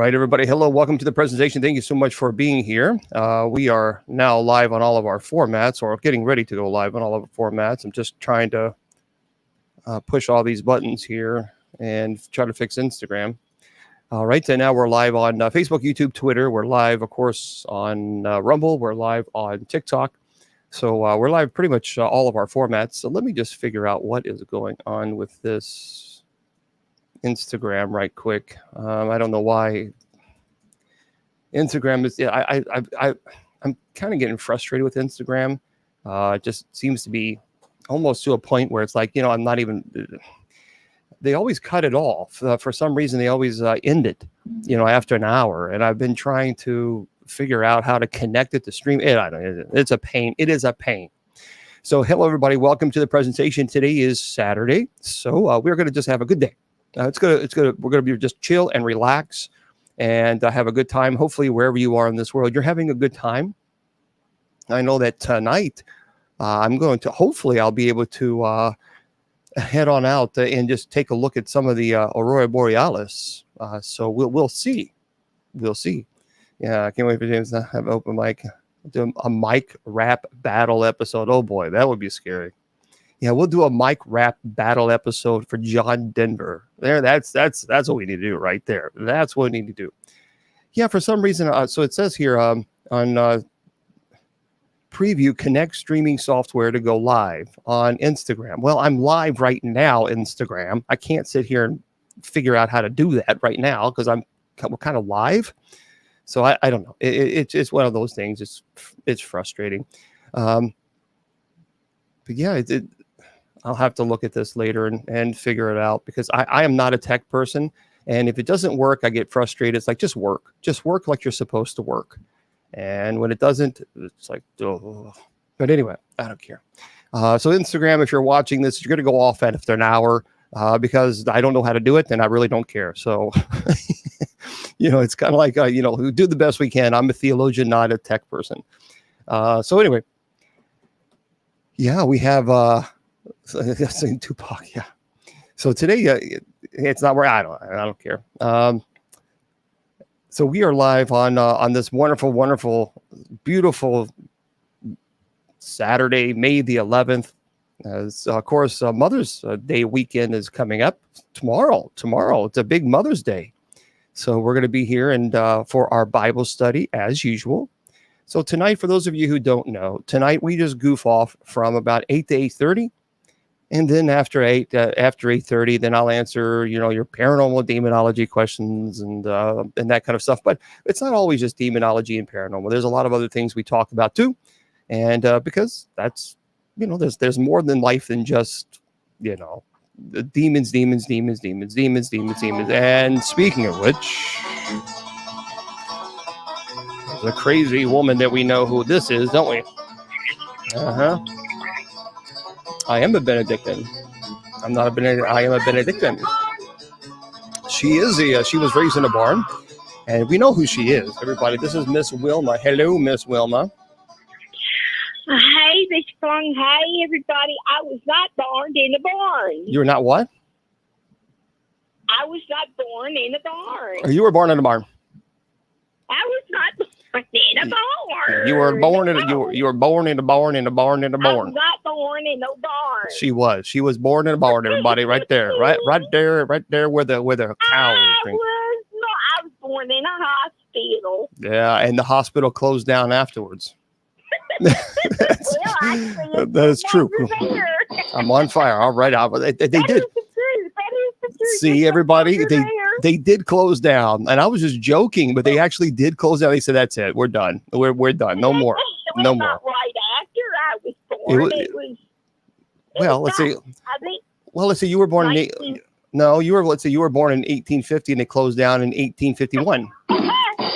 right, everybody. Hello, welcome to the presentation. Thank you so much for being here. We are now live on all of our formats, or getting ready to go live on all of our formats. I'm just trying to push all these buttons here and try to fix Instagram. All right, so now we're live on Facebook, YouTube, Twitter. We're live, of course, on Rumble. We're live on TikTok. So we're live pretty much all of our formats. So let me just figure out what is going on with this Instagram right quick. I don't know why Instagram is. I'm kind of getting frustrated with Instagram. It just seems to be almost to a point where it's like, I'm not even. They always cut it off. For some reason, they always end it, after an hour. And I've been trying to figure out how to connect it to stream. It's a pain. It is a pain. So hello, everybody. Welcome to the presentation. Today is Saturday. So we're going to just have a good day. We're going to be just chill and relax and have a good time. Hopefully, wherever you are in this world, you're having a good time. I know that tonight hopefully I'll be able to head on out and just take a look at some of the Aurora Borealis. So we'll see. We'll see. Yeah, I can't wait for James to have an open mic. Do a mic rap battle episode. Oh boy, that would be scary. Yeah, we'll do a mic rap battle episode for John Denver. That's what we need to do right there. That's what we need to do. Yeah, for some reason, so it says here on preview, connect streaming software to go live on Instagram. Well, I'm live right now, Instagram. I can't sit here and figure out how to do that right now because we're kind of live. So I don't know. It's one of those things. It's frustrating. But yeah, I'll have to look at this later and figure it out because I am not a tech person. And if it doesn't work, I get frustrated. It's like, just work like you're supposed to work. And when it doesn't, it's like, oh. But anyway, I don't care. So Instagram, if you're watching this, you're going to go off after an hour because I don't know how to do it and I really don't care. So, it's kind of like, we do the best we can. I'm a theologian, not a tech person. So anyway, yeah, we have... saying Tupac, yeah. So today, it's not where I don't care. So we are live on this wonderful, wonderful, beautiful Saturday, May the 11th. As of course, Mother's Day weekend is coming up tomorrow. It's a big Mother's Day, so we're going to be here and for our Bible study as usual. So tonight, for those of you who don't know, tonight we just goof off from about 8 to 8:30. And then after 8:30, then I'll answer, your paranormal demonology questions and that kind of stuff. But it's not always just demonology and paranormal. There's a lot of other things we talk about too. And because that's, there's more than life than just, the demons. And speaking of which, there's a crazy woman that we know who this is, don't we? Uh-huh. I am a Benedictine. I'm not a Benedictine. I am a Benedictine. She was raised in a barn, and we know who she is. Everybody, this is Miss Wilma. Hello, Miss Wilma. Hey, Miss Fung. Hey, everybody. I was not born in a barn. You were not what? I was not born in a barn. You were born in a barn. I was not born in a barn. You were born in a you were born in a barn in a barn in a barn. I was not born in no barn. She was born in a barn. Everybody, right there, right there where the cows drink. I was born in a hospital. Yeah, and the hospital closed down afterwards. That is true. I'm on fire. All right, they did. That is the truth. See, everybody, they did close down, and I was just joking, but they actually did close down. They said, "That's it. We're done. We're done. No more. No more." Right after I was born, let's see. You were born in let's say you were born in 1850, and they closed down in 1851.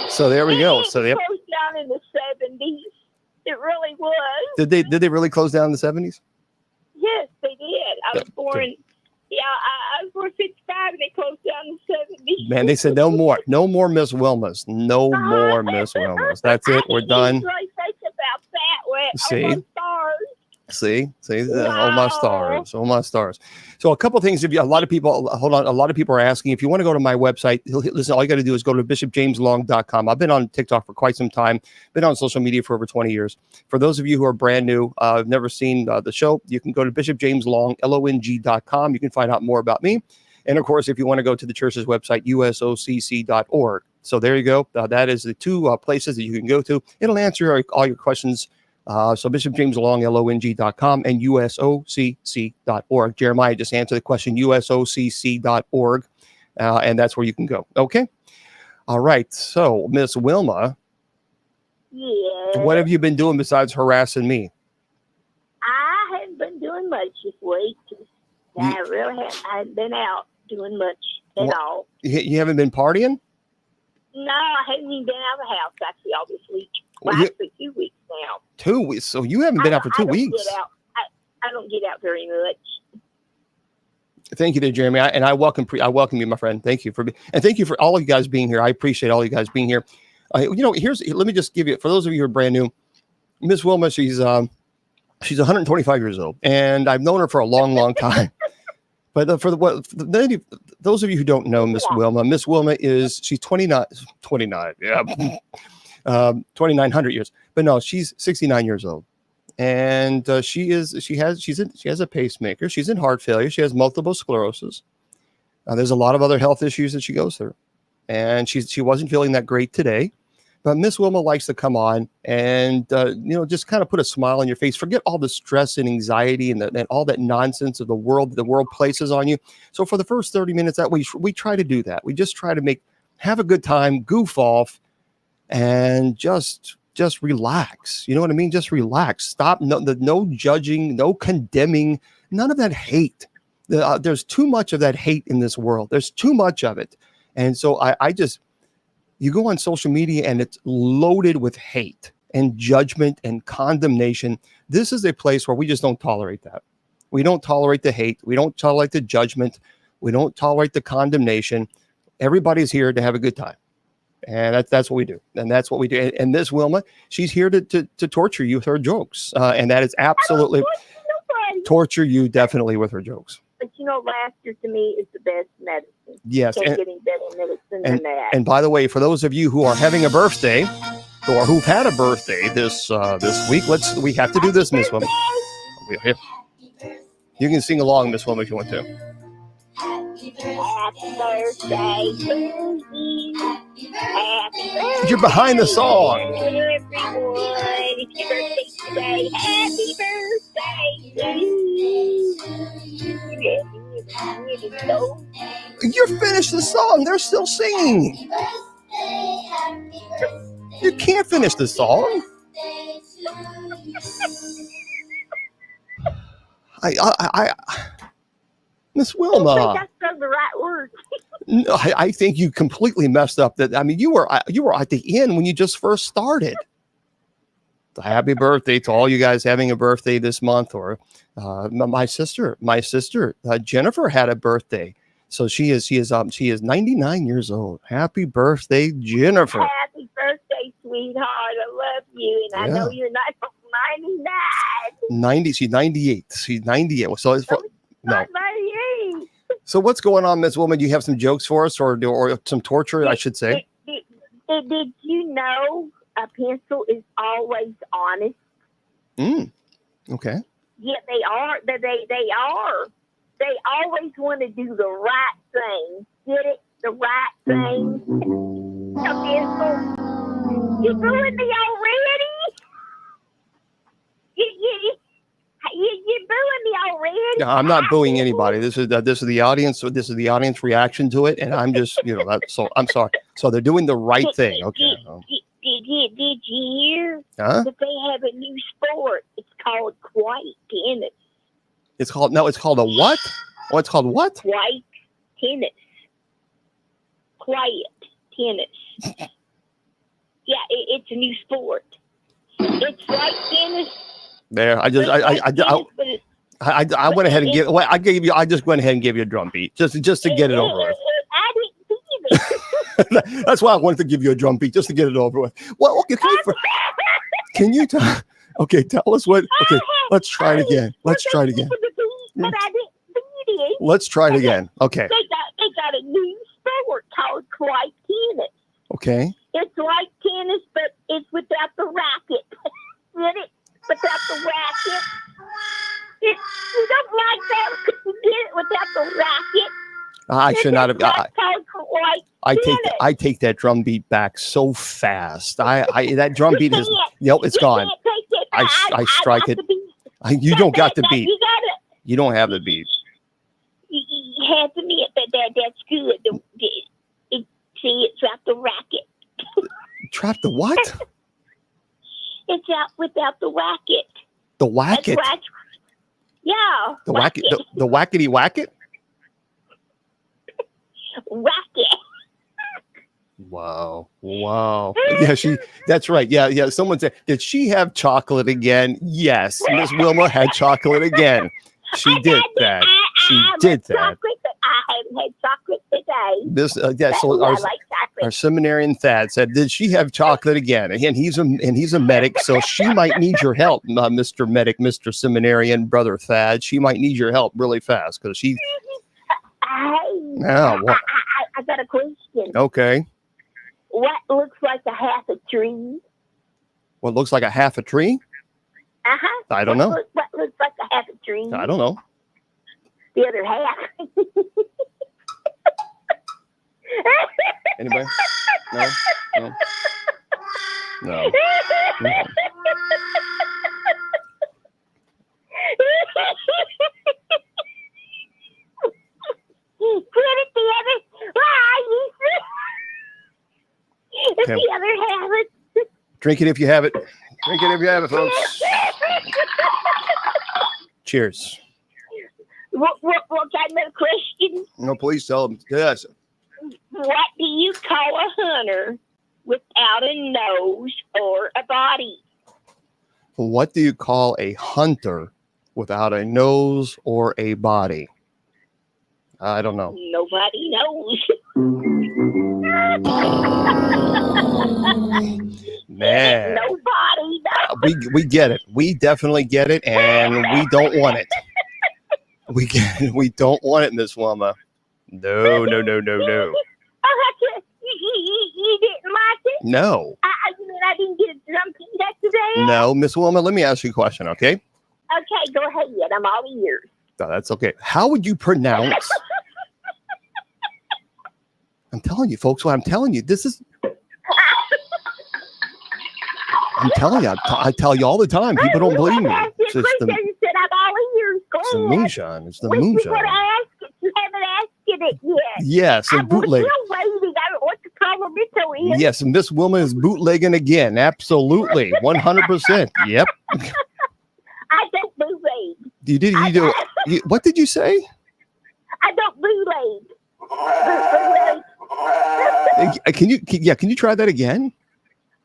So there we go. So they closed down in the 70s. It really was. Did they really close down in the 70s? Yes, they did. I was born. Yeah, I was born 55 and they closed down in the 70s. Man, they said no more Miss Wilmas. No more Miss Wilmas. That's it. We're done. Really think about that. See? See, Wow. oh my stars, oh my stars. So a couple things. If you, a lot of people, hold on, a lot of people are asking if you want to go to my website. Listen, all you got to do is go to bishopjameslong.com. I've been on TikTok for quite some time. Been on social media for over 20 years. For those of you who are brand new, have never seen the show, you can go to bishopjameslong.com. You can find out more about me. And of course, if you want to go to the church's website, usocc.org. So there you go. That is the two places that you can go to. It'll answer all your questions. So bishopjameslong.com and usocc.org. Jeremiah just answered the question, usocc.org, and that's where you can go. Okay. All right. So, Miss Wilma, Yeah. what have you been doing besides harassing me? I haven't been doing much this week. I really haven't been out doing much at all. You haven't been partying? No, I haven't even been out of the house actually all this week. Well, actually 2 weeks now. 2 weeks. So you haven't been out for 2 weeks. I don't get out very much. Thank you, there, Jeremy. I welcome you, my friend. Thank you and thank you for all of you guys being here. I appreciate all you guys being here. Let me just give you, for those of you who are brand new, Miss Wilma, she's 125 years old, and I've known her for a long, long time. But those of you who don't know Miss Wilma she's 29, yeah, 2,900 years. But no, she's 69 years old, and she has a pacemaker. She's in heart failure. She has multiple sclerosis. There's a lot of other health issues that she goes through, and she wasn't feeling that great today. But Miss Wilma likes to come on and, just kind of put a smile on your face. Forget all the stress and anxiety and all that nonsense of the world places on you. So for the first 30 minutes, that we try to do that. We just try to have a good time, goof off, and just relax. You know what I mean? Just relax. Stop. No judging, no condemning, none of that hate. There's too much of that hate in this world. There's too much of it. And so you go on social media and it's loaded with hate and judgment and condemnation. This is a place where we just don't tolerate that. We don't tolerate the hate. We don't tolerate the judgment. We don't tolerate the condemnation. Everybody's here to have a good time. And that's what we do. And that's what we do. And this Wilma, she's here to torture you with her jokes. And that is absolutely torture you definitely with her jokes. But laughter to me is the best medicine. Yes. Can't get any better medicine than that. And by the way, for those of you who are having a birthday or who've had a birthday this week, we have to do this, Miss Wilma. You can sing along, Miss Wilma, if you want to. Happy birthday to you. Happy birthday. You're behind the song. Everyone, it's your birthday today. Happy birthday to you. You're finished the song. They're still singing. You can't finish the song. Miss Wilma. I think I said the right word. No, I think you completely messed up. You were at the end when you just first started. Happy birthday to all you guys having a birthday this month. Or my sister Jennifer had a birthday, so she is 99 years old. Happy birthday, Jennifer! Happy birthday, sweetheart. I love you, and I know you're not 99. She's 98. She's 98. So it's no. 98. So what's going on, Miss Woman? Do you have some jokes for us, or some torture, I should say? Did you know a pencil is always honest? Okay. Yeah, they are. They are. They always want to do the right thing. Get it? The right thing. A pencil. You booing me already? You booing me already? No, I'm not booing anybody. This is the audience. So this is the audience reaction to it, and I'm just so I'm sorry. So they're doing the right thing. Okay. Did you hear that they have a new sport? It's called quiet tennis. It's called a what? Oh, it's called what? Quiet tennis. Quiet tennis. Yeah, it's a new sport. It's like tennis. There, I went ahead and I just went ahead and gave you a drum beat just to get it over with. I didn't see it. That's why I wanted to give you a drum beat just to get it over with. Well, okay, can you tell us what? Okay, Let's try it again. Let's try it again. But I didn't beat it. Let's try it again. Okay. They got a new sport called like tennis. Okay. It's like tennis, but it's without the racket. Get it? Without the racket. You don't like that? You get it without the racket? I should not have. I Tennis. take that drum beat back so fast. That drum beat is. Yep, it's gone. I strike it. You don't got the beat. You don't have the beat. You have to admit that's good. See, it's out the racket. Trap the what? It's out without the racket. The whacket. Yeah. The whacket. The whackety whacket. Racket. Wow. Yeah, that's right. Yeah. Someone said, did she have chocolate again? Yes. Miss Wilma had chocolate again. She did that. She did that. Chocolate, but I haven't had chocolate today. So our seminarian Thad said, did she have chocolate again? And he's a medic, so she might need your help, Mr. Medic, Mr. Seminarian, Brother Thad. She might need your help really fast because she. I got a question. Okay. What looks like a half a tree? What looks like a half a tree? Uh-huh. I don't know. What looks like a half a tree? I don't know. The other half. Anybody? No. Put it the other. Okay. The other half. Drink it if you have it. Drink it if you have it, folks. Cheers. What kind of question? No, please tell them. Yes. What do you call a hunter without a nose or a body? What do you call a hunter without a nose or a body? I don't know. Nobody knows. Man. Nobody knows. We get it. We definitely get it, and we don't want it. We don't want it, Miss Wilma. No. Oh, you didn't like it? No. You mean I didn't get a drum beat today? No, Miss Wilma, let me ask you a question, okay? Okay, go ahead. I'm all ears. No, that's okay. How would you pronounce? I'm telling you, folks, what I'm telling you, this is. I'm telling you, I tell you all the time. People don't believe me. It's the moonshine. It's the moonshine. You haven't asked it yet. Yes, and bootleg. I'm still waiting. I don't know what the compliment is. Yes, and Miss Wilma is bootlegging again. Absolutely, 100%. Yep. I don't bootleg. You did. You do. What did you say? I don't bootleg. Can you try that again?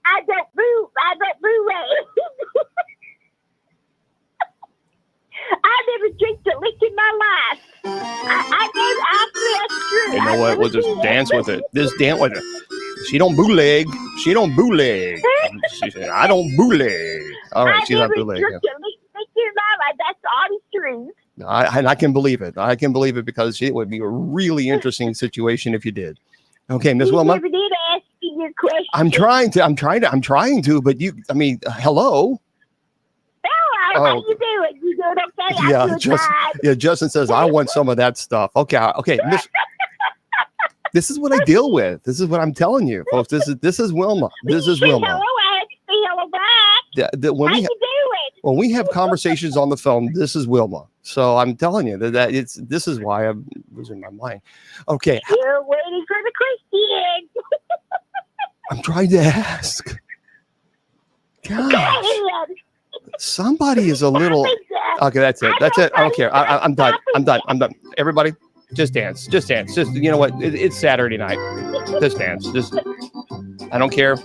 I don't bootleg. I never drank a lick in my life. You know what? We'll just dance with it. Just dance with it. She don't bootleg. She said, I don't bootleg. All right, she's not bootleg. That's honest truth. I can believe it. I can believe it because it would be a really interesting situation if you did. Okay, Miss Wilma. Never did ask you your question. I'm trying to, but hello. Hello, how you doing? You doing okay? Justin says I want some of that stuff. Okay, this is what I deal with. This is what I'm telling you, folks. This is Wilma. This is Wilma. Hello, I had to say hello back. How you doing? When we have conversations on the phone, this is Wilma. So I'm telling you that this is why I'm losing my mind. Okay. You're waiting for the question. I'm trying to ask. Gosh. Somebody is a little. Okay, that's it. I don't care. I'm done. Everybody, just dance. Just you know what? It's Saturday night. Just dance. I don't care.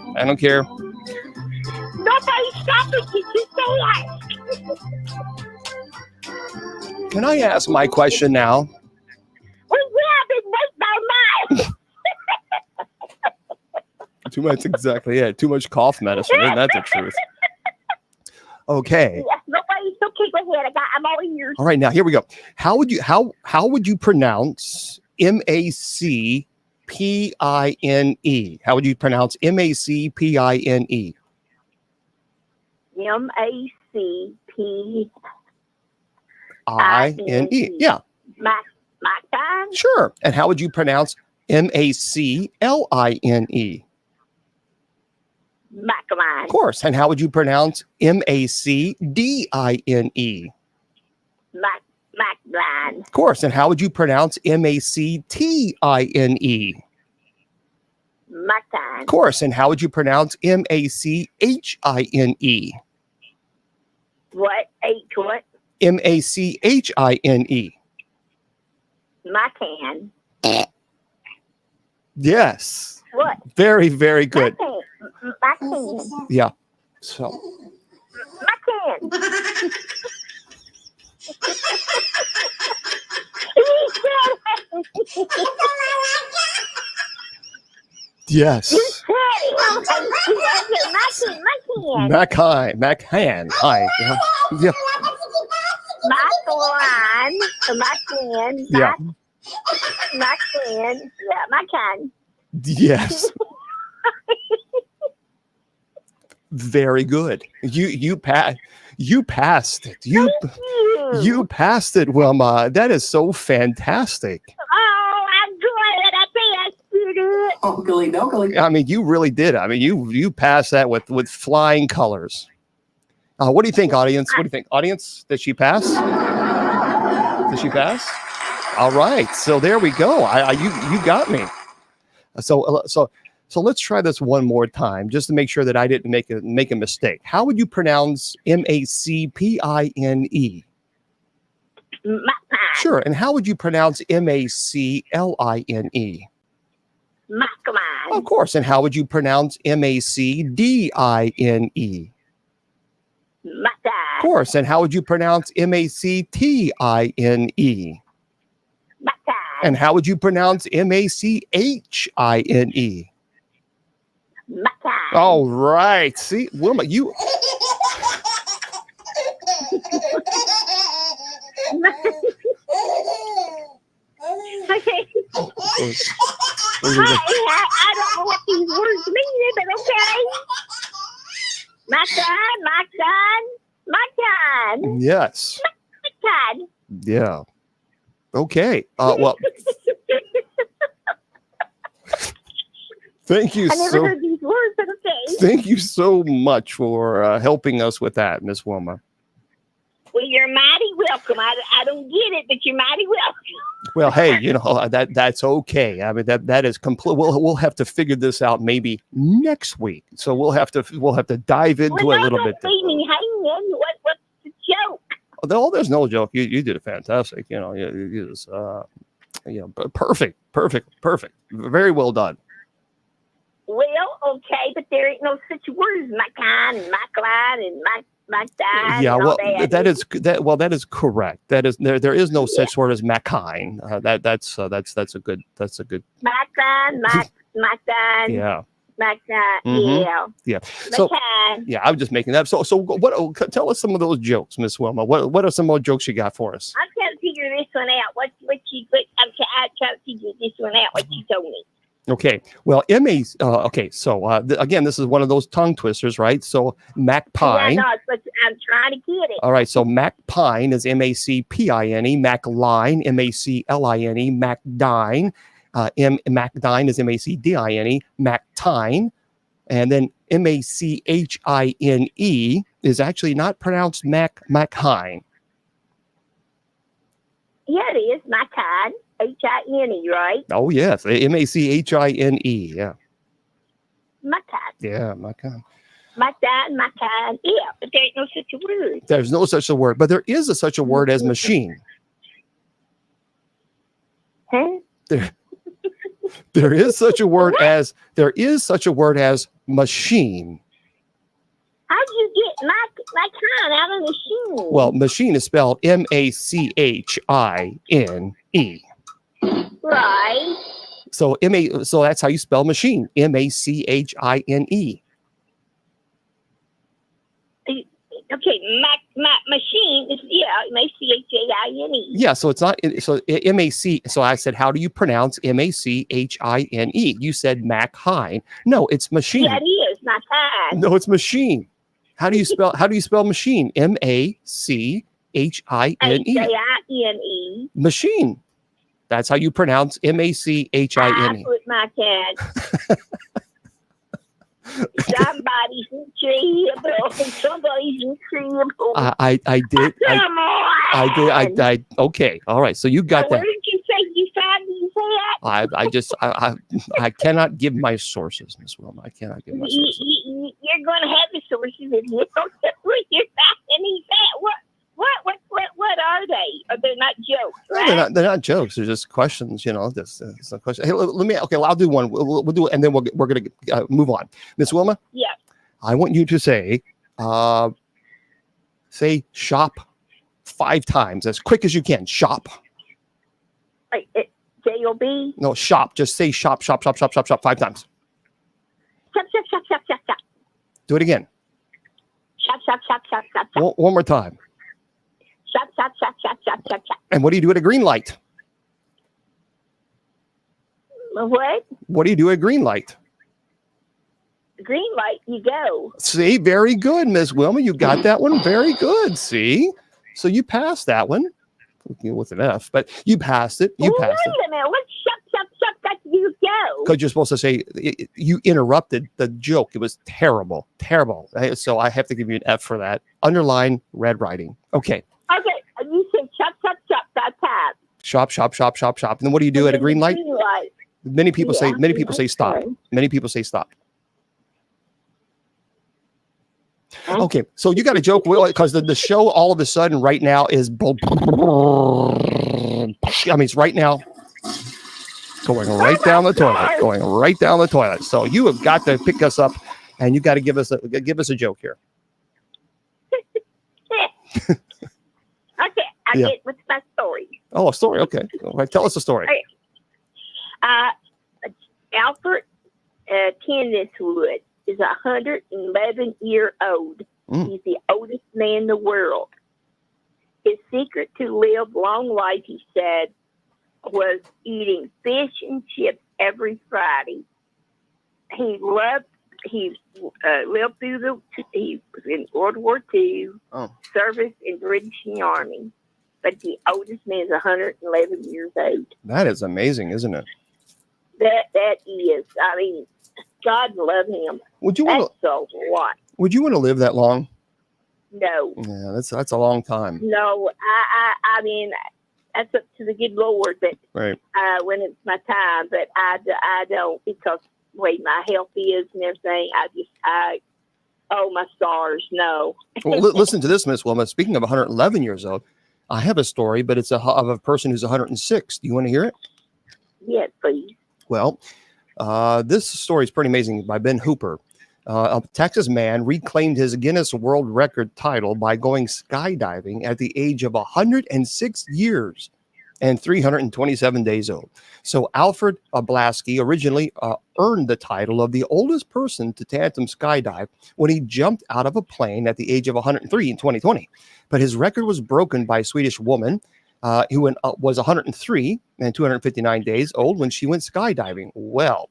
Nobody stop it. You Can I ask my question now? Well, yeah, I've been waiting all night. Too much, exactly. Yeah, too much cough medicine. Isn't that the truth? Okay. Yeah, nobody Okay, go ahead. I'm all ears. All right, now here we go. How would you pronounce MACPINE? How would you pronounce MACPINE? MACPINE. Yeah. Macline? Sure. And how would you pronounce MACLINE? Macline. Of course. And how would you pronounce MACDINE? Macline. Of course. And how would you pronounce MACTINE? Macline. Of course. And how would you pronounce MACHINE? What? What? MACHINE. Macan. Yes. What? Very, very good. Macan. Yeah. So. Macan. Yes. Macan. Hi. Yeah. Yeah. Macan. Yeah. Macan. Yeah, Macan. Yes. Very good. You passed it. You passed it, Wilma. That is so fantastic. Oh, I'm glad I passed it. Oakley dokley. I mean, you really did. I mean, you passed that with flying colors. What do you think, audience? What do you think, audience? Did she pass? Did she pass? All right. So there we go. You got me. So let's try this one more time, just to make sure that I didn't make a mistake. How would you pronounce MACPINE? Macline. Sure. And how would you pronounce MACLINE? Macline. Of course. And how would you pronounce MACDINE? Of course. And how would you pronounce MACTINE? And how would you pronounce MACHINE? All right. See, Wilma, you. Okay. I don't know what these words mean, but okay. Macan. Yes. Macan. Yeah. Okay. Well, thank you I never heard these words, but okay. Thank you so much for helping us with that, Miss Wilma. Well, you're mighty welcome. I don't get it, but you're mighty welcome. Well, hey, that's okay. I mean, that is complete. We'll have to figure this out maybe next week. So we'll have to dive into it a little bit. What's the joke? Oh, there's no joke. You did it fantastic. You just perfect. Very well done. Well, okay, but there ain't no such words, Macline and Macline and Macdine. Yeah, well, that is correct. That is there is no such word as Macine. That's a good. Macline, Macdine. Yeah. Macdine. Mm-hmm. Yeah. So Macdine. yeah, I was just making that. So what? Tell us some of those jokes, Miss Wilma. What are some more jokes you got for us? I'm trying to figure this one out. I'm trying to figure this one out. What you told me. Okay. Well, So again, this is one of those tongue twisters, right? So Macpine. Yeah, no, I'm trying to get it. All right. So Macpine is MACPINE. Macline, MACLINE. Macdine. Macdine is MACDINE. Mactine. And then MACHINE is actually not pronounced Macchine. Yeah, it is. Macine. HINE, right? Oh, yes. MACHINE. Yeah. Macine. Yeah, Macchine. Macine. Yeah, but there ain't no such a word. There's no such a word, but there is such a word as machine. Huh? There is such a word as machine. How'd you get Macine out of machine? Well, machine is spelled MACHINE. Right. So so that's how you spell machine. MACHINE. Okay, my machine is M-A-C-H-A-I-N-E. Yeah, so it's not so M-A-C. So I said, how do you pronounce M-A-C-H-I-N-E? You said Mac-Hine. No, it's machine. Yeah, it is my time. No, it's machine. How do you spell machine? M-A-C-H-I-N-E. H-A-I-N-E. Machine. That's how you pronounce M-A-C-H-I-N-E. I put my cat. Somebody's in trouble. Somebody's in trouble. I did. Come on. I did. Okay. All right. So you got Where that. did you say you found these at? I cannot give my sources, Miss Wilma. I cannot give my sources. You're going to have the sources if you don't know where you're finding these at. What are they? They're not jokes, right? No, they're not jokes. They're just questions. Just a question. Hey, let me. Okay, well, I'll do one. We'll do it, and then we're gonna move on. Miss Wilma. Yeah. I want you to say shop 5 times as quick as you can. Shop. Like J-O-B? No, shop. Just say shop 5 times. Shop. Do it again. Shop. One more time. Shop. And what do you do at a green light? What? What do you do at a green light? Green light, you go. See, very good, Miss Wilma. You got that one. Very good. See? So you passed that one with an F, but you passed it. Wait a minute. What's shop got to do with go? Because you're supposed to say, you interrupted the joke. It was terrible. So I have to give you an F for that. Underline red writing. Okay. Okay. You said shop 5 times. Shop. And then what do you do at a green light? Many people say stop. Okay. Many people say stop. Okay, so you got a joke because the show all of a sudden right now is it's right now going right down the toilet. So you have got to pick us up, and you got to give us a joke here. Okay, I get what's my story. Oh, a story. Okay, all right, tell us a story. Alfred Tenniswood is 111-year-old. He's the oldest man in the world. His secret to live long life, he said, was eating fish and chips every Friday. He lived through he was in World War II, service in British Army. But the oldest man is 111 years old. That is amazing, isn't it? That is. I mean, God love him. Would you want to live that long? No. Yeah, that's a long time. No, I mean, that's up to the good Lord. But right. When it's my time, but I don't, because the way my health is and everything. My stars, no. Well, listen to this, Miss Wilma. Speaking of 111 years old, I have a story, but it's of a person who's 106. Do you want to hear it? Yes, please. Well, this story is pretty amazing, by Ben Hooper. A Texas man reclaimed his Guinness World Record title by going skydiving at the age of 106 years and 327 days old. So Alfred Ablasky originally earned the title of the oldest person to tandem skydive when he jumped out of a plane at the age of 103 in 2020. But his record was broken by a Swedish woman who was 103 and 259 days old when she went skydiving. Well,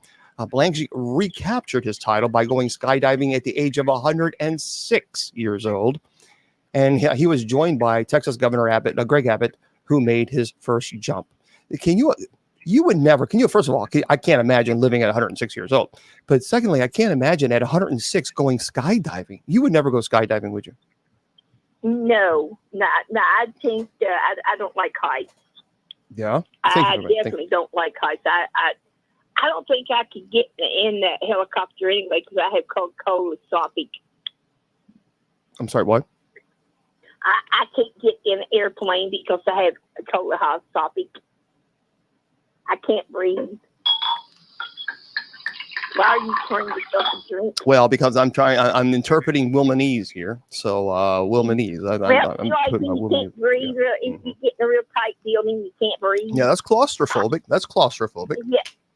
Blanche recaptured his title by going skydiving at the age of 106 years old. And he was joined by Texas Governor Greg Abbott, who made his first jump. First of all, I can't imagine living at 106 years old. But secondly, I can't imagine at 106 going skydiving. You would never go skydiving, would you? No, I think I don't like heights. Yeah, I definitely don't like heights. I don't think I could get in that helicopter anyway because I have coloscopic. I'm sorry, what? I can't get in an airplane because I have coloscopic. I can't breathe. Why are you pouring yourself a drink? Well, because I'm interpreting Wilmanese here. So Wilmanese. I'm putting my you can't breathe. If you get in a real tight building, you can't breathe. Yeah, that's claustrophobic.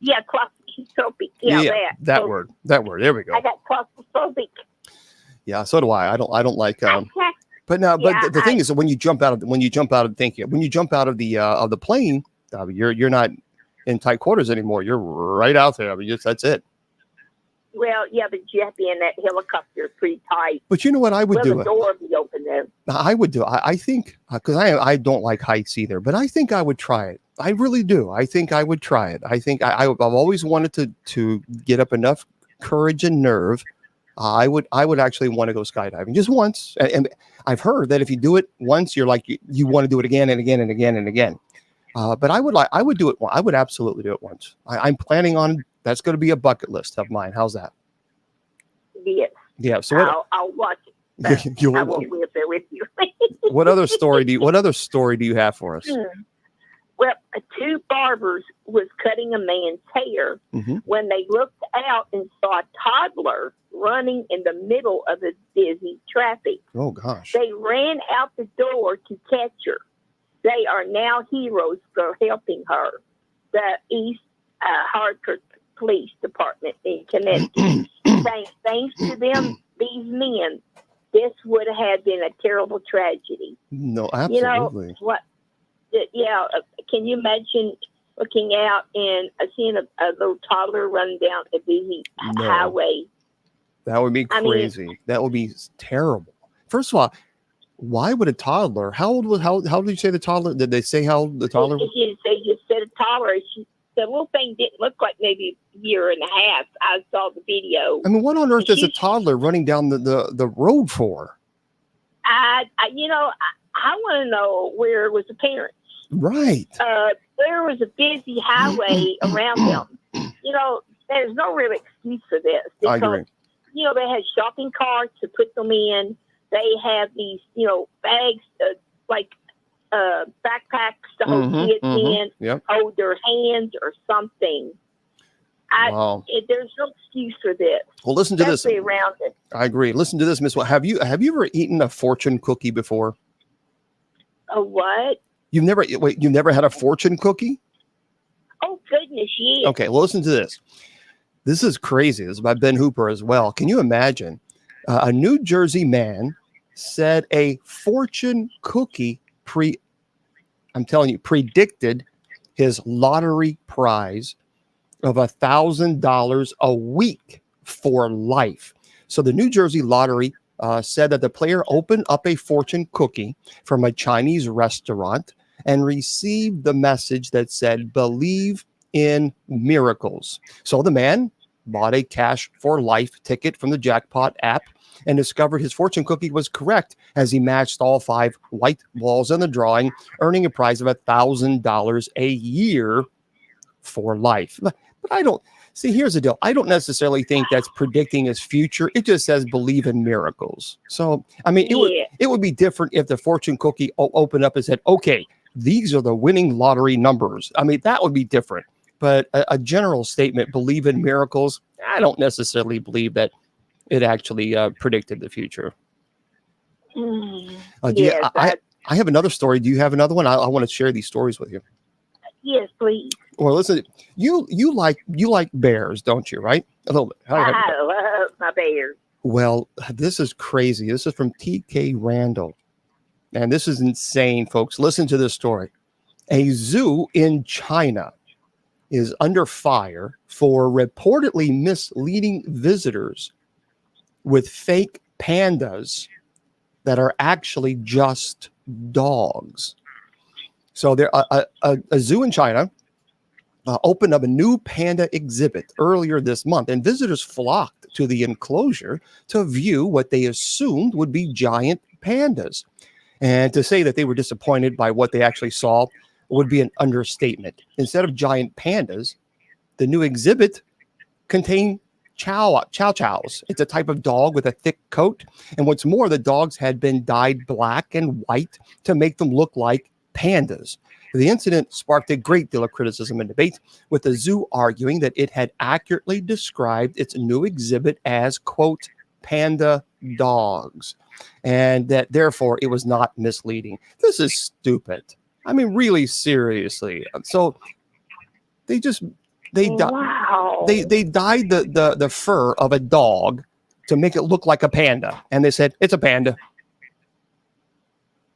Yeah, claustrophobic. Yeah, that word. There we go. I got claustrophobic. Yeah, so do I. I don't like. But no, but the thing is that when you jump out of the plane, you're not in tight quarters anymore. You're right out there. I mean, that's it. Well, yeah, but you have to be in that helicopter pretty tight. But you know what I would do? The door would be open though. I would do. I think because I don't like heights either, but I think I would try it. I really do. I think I would try it. I think I've always wanted to get up enough courage and nerve. I would actually want to go skydiving just once. And I've heard that if you do it once, you're like you want to do it again and again and again and again. But I would do it. I would absolutely do it once. I'm planning on. That's going to be a bucket list of mine. How's that? Yes. Yeah. So I'll watch it. I won't live there with you. What other story do you have for us? Well, two barbers was cutting a man's hair when they looked out and saw a toddler running in the middle of a busy traffic. Oh gosh! They ran out the door to catch her. They are now heroes for helping her. The East Hartford Police Department in Connecticut. Thanks to them, these men, this would have been a terrible tragedy. No, absolutely. You know what? Yeah, can you imagine looking out and seeing a little toddler run down a busy highway? That would be crazy. That would be terrible. First of all, why would a toddler? How did you say the toddler? Did they say how old the toddler? They just said a toddler. The little thing didn't look like maybe a year and a half. I saw the video. I mean, what on earth is a toddler running down the road for? I want to know where was the parents. Right. There was a busy highway around them. You know, there's no real excuse for this. Because, I agree. You know, they had shopping carts to put them in. They have these, bags like backpacks to hold kids in, hold their hands or something. There's no excuse for this. Well, listen to this. Around it. I agree. Listen to this, Miss. Have you ever eaten a fortune cookie before? A what? You've never had a fortune cookie? Oh goodness, yes. Okay, well, listen to this. This is crazy. This is by Ben Hooper as well. Can you imagine? A New Jersey man said a fortune cookie predicted his lottery prize of $1,000 a week for life. So the New Jersey Lottery said that the player opened up a fortune cookie from a Chinese restaurant and received the message that said, "Believe in miracles." So the man bought a cash for life ticket from the jackpot app and discovered his fortune cookie was correct as he matched all 5 white balls in the drawing, earning a prize of $1,000 a year for life. But I don't see, here's the deal. I don't necessarily think that's predicting his future. It just says believe in miracles. So, I mean, it would be different if the fortune cookie opened up and said, okay, these are the winning lottery numbers. I mean, that would be different. But a general statement, believe in miracles, I don't necessarily believe that it actually predicted the future. I have another story. Do you have another one? I want to share these stories with you. Yes, please. Well, listen, you like bears, don't you? Right? A little bit. I love my bears. Well, this is crazy. This is from TK Randall, and this is insane, folks. Listen to this story. A zoo in China is under fire for reportedly misleading visitors with fake pandas that are actually just dogs. So there, a zoo in China opened up a new panda exhibit earlier this month, and visitors flocked to the enclosure to view what they assumed would be giant pandas. And to say that they were disappointed by what they actually saw would be an understatement. Instead of giant pandas, the new exhibit contained chow chows. It's a type of dog with a thick coat. And what's more, the dogs had been dyed black and white to make them look like pandas. The incident sparked a great deal of criticism and debate, with the zoo arguing that it had accurately described its new exhibit as, quote, panda dogs, and that therefore it was not misleading. This is stupid. I mean, really, seriously. So they dyed the fur of a dog to make it look like a panda. And they said, it's a panda.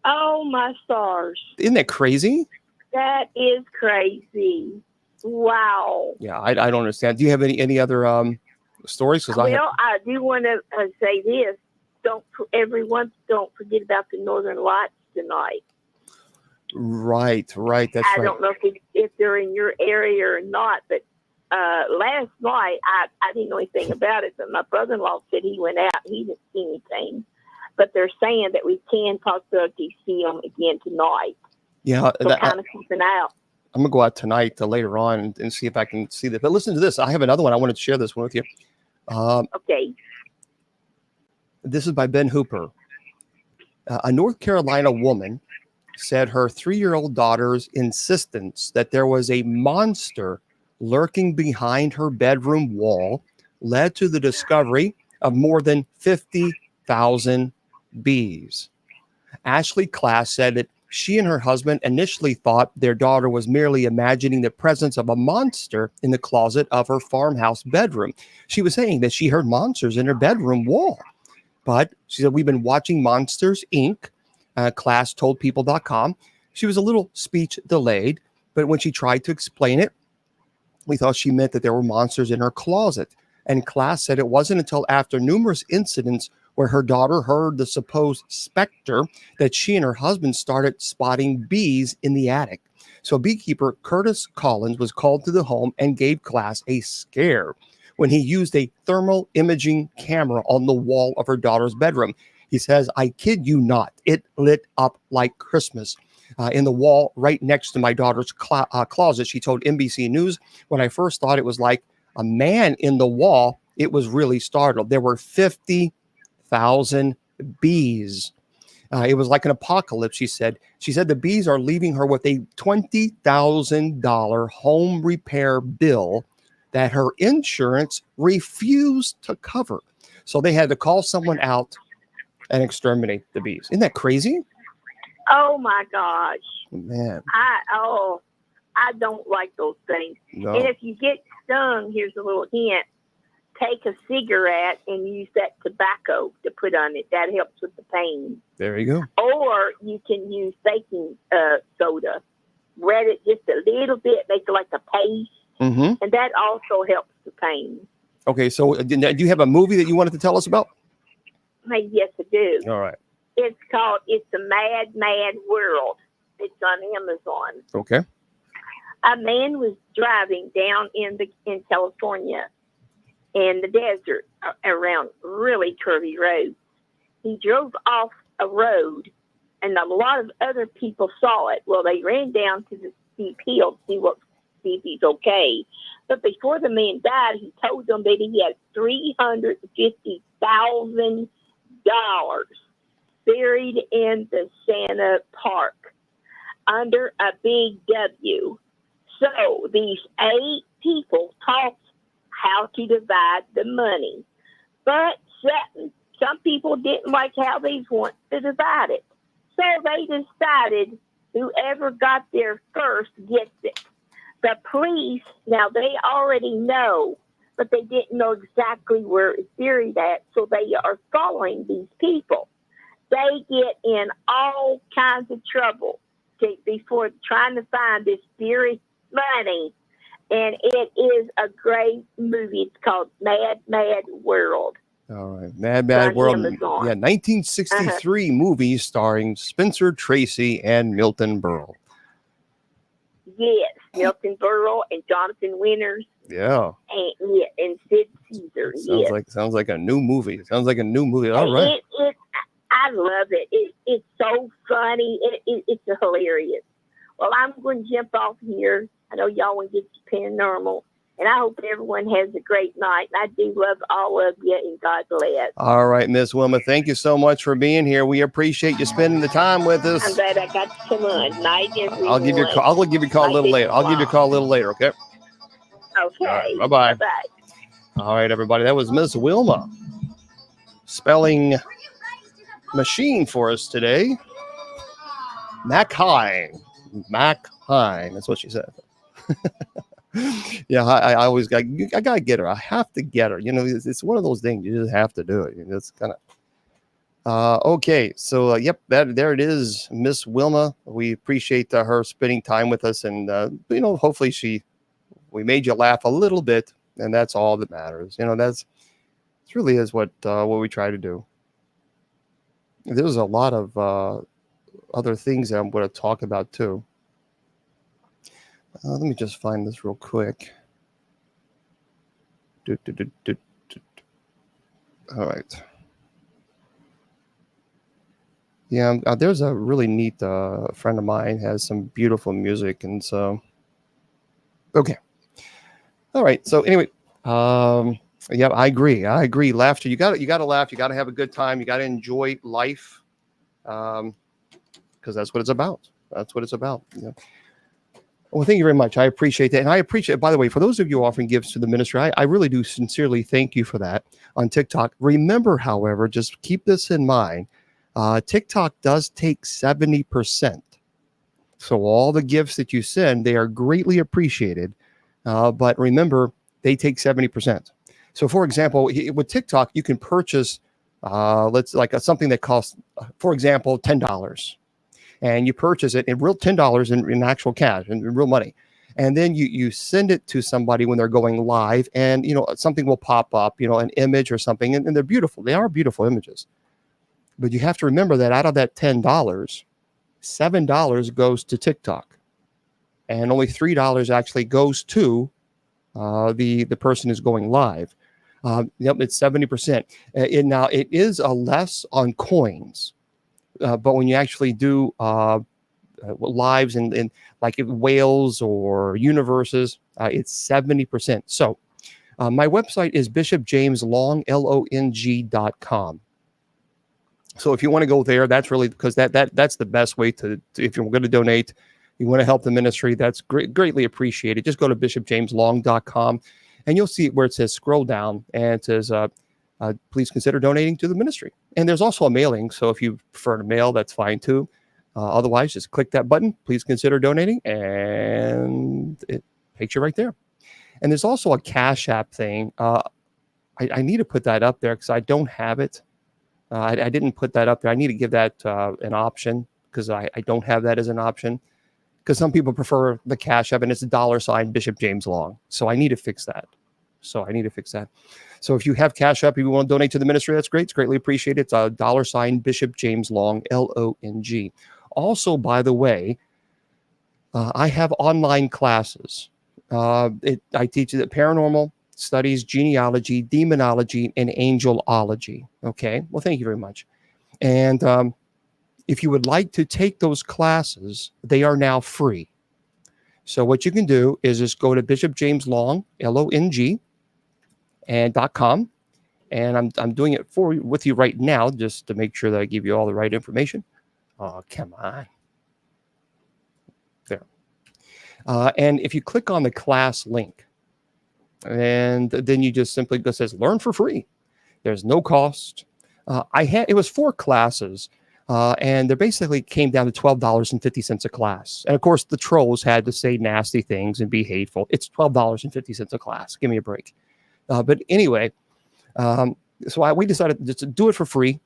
Oh, my stars. Isn't that crazy? That is crazy. Wow. Yeah, I don't understand. Do you have any other stories? I do want to say this. Don't forget about the Northern Lights tonight. Right. That's I don't know if they're in your area or not, but last night I didn't know anything about it, but my brother-in-law said he went out. He didn't see anything, but they're saying that we can possibly see them again tonight. Yeah, so kind of keep an eye out. I'm gonna go out tonight later on and see if I can see that. But listen to this. I have another one. I wanted to share this one with you. Okay. This is by Ben Hooper. A North Carolina woman said her 3-year-old daughter's insistence that there was a monster lurking behind her bedroom wall led to the discovery of more than 50,000 bees. Ashley Class said that she and her husband initially thought their daughter was merely imagining the presence of a monster in the closet of her farmhouse bedroom. She was saying that she heard monsters in her bedroom wall. But she said, we've been watching Monsters, Inc., Class told people.com. She was a little speech delayed, but when she tried to explain it, we thought she meant that there were monsters in her closet. And Class said it wasn't until after numerous incidents where her daughter heard the supposed specter that she and her husband started spotting bees in the attic. So beekeeper Curtis Collins was called to the home and gave Class a scare when he used a thermal imaging camera on the wall of her daughter's bedroom. He says, I kid you not, it lit up like Christmas. In the wall right next to my daughter's closet, she told NBC News, when I first thought it was like a man in the wall, it was really startled. There were 50,000 bees. It was like an apocalypse, she said. She said the bees are leaving her with a $20,000 home repair bill that her insurance refused to cover. So they had to call someone out and exterminate the bees. Isn't that crazy? Oh my gosh. Man. I don't like those things. No. And if you get stung, here's a little hint. Take a cigarette and use that tobacco to put on it. That helps with the pain. There you go. Or you can use baking soda. Wet it just a little bit, make it like a paste. Mm-hmm. And that also helps the pain. Okay, so do you have a movie that you wanted to tell us about? Yes, I do. All right. It's called It's a Mad, Mad World. It's on Amazon. Okay. A man was driving down in California in the desert around really curvy roads. He drove off a road, and a lot of other people saw it. Well, they ran down to the steep hill to see if he's okay. But before the man died, he told them that he had $350,000 buried in the Santa Park under a big W. So these 8 people talked how to divide the money. But some people didn't like how they want to divide it. So they decided whoever got there first gets it. The police, now they already know, but they didn't know exactly where it's buried at, so they are following these people. They get in all kinds of trouble before trying to find this buried money, and it is a great movie. It's called Mad, Mad World. All right, Mad, Mad World. Amazon. Yeah, 1963 movie starring Spencer Tracy and Milton Berle. Yes, Milton Berle and Jonathan Winters. Yeah. And Sid Caesar. Sounds like a new movie. All right. I love it. It's so funny. It's hilarious. Well, I'm going to jump off here. I know y'all want to get to paranormal, and I hope everyone has a great night. And I do love all of you, and God bless. All right, Miss Wilma, thank you so much for being here. We appreciate you spending the time with us. I'm glad I got to come on. Night, everyone. I'll give you a call a little later. Okay? Okay. All right, bye-bye. Bye-bye. All right, everybody. That was Miss Wilma spelling machine for us today. Mac Hine. That's what she said. Yeah, I always I gotta get her. I have to get her. It's one of those things you just have to do it. It's kind of okay. So yep, there it is, Miss Wilma. We appreciate her spending time with us, and hopefully we made you laugh a little bit, and that's all that matters. It really is what we try to do. There's a lot of other things that I'm going to talk about too. Let me just find this real quick. All right. Yeah, there's a really neat friend of mine has some beautiful music, and so okay. All right. So anyway, yeah, I agree. Laughter. You got to laugh. You got to have a good time. You got to enjoy life, because that's what it's about. That's what it's about. Yeah. Well, thank you very much. I appreciate that. And I appreciate, by the way, for those of you offering gifts to the ministry, I really do sincerely thank you for that on TikTok. Remember, however, just keep this in mind. TikTok does take 70%. So all the gifts that you send, they are greatly appreciated. But remember, they take 70%. So for example, with TikTok, you can purchase, something that costs, for example, $10. And you purchase it in real $10 in actual cash and in real money. And then you send it to somebody when they're going live, and something will pop up, an image or something, and they're beautiful. They are beautiful images. But you have to remember that out of that $10, $7 goes to TikTok, and only $3 actually goes to the person who's going live. Yep, it's 70%. Now it is a less on coins. But when you actually do lives in like whales or universes, it's 70%. So my website is bishopjameslong.com. So if you want to go there, that's really because that's the best way to if you're going to donate, you want to help the ministry, that's greatly appreciated. Just go to bishopjameslong.com, and you'll see where it says scroll down, and it says please consider donating to the ministry. And there's also a mailing, so if you prefer to mail, that's fine too. Otherwise, just click that button, please consider donating, and it takes you right there. And there's also a Cash App thing. I need to put that up there because I don't have it. I didn't put that up there. I need to give that an option because I don't have that as an option. Because some people prefer the Cash App, and it's $sign Bishop James Long. So I need to fix that. So if you have Cash App, if you want to donate to the ministry, that's great. It's greatly appreciated. It's a $sign Bishop James Long, LONG. Also, by the way, I have online classes. I teach the paranormal studies, genealogy, demonology, and angelology. Okay. Well, thank you very much. And if you would like to take those classes, they are now free. So what you can do is just go to Bishop James Long, LONG, and .com, and I'm doing it with you right now just to make sure that I give you all the right information. Oh, come on. There. And if you click on the class link, and then you just simply go says learn for free. There's no cost. It was 4 classes, and they basically came down to $12.50 a class. And of course, the trolls had to say nasty things and be hateful. It's $12.50 a class. Give me a break. But anyway, so we decided just to do it for free.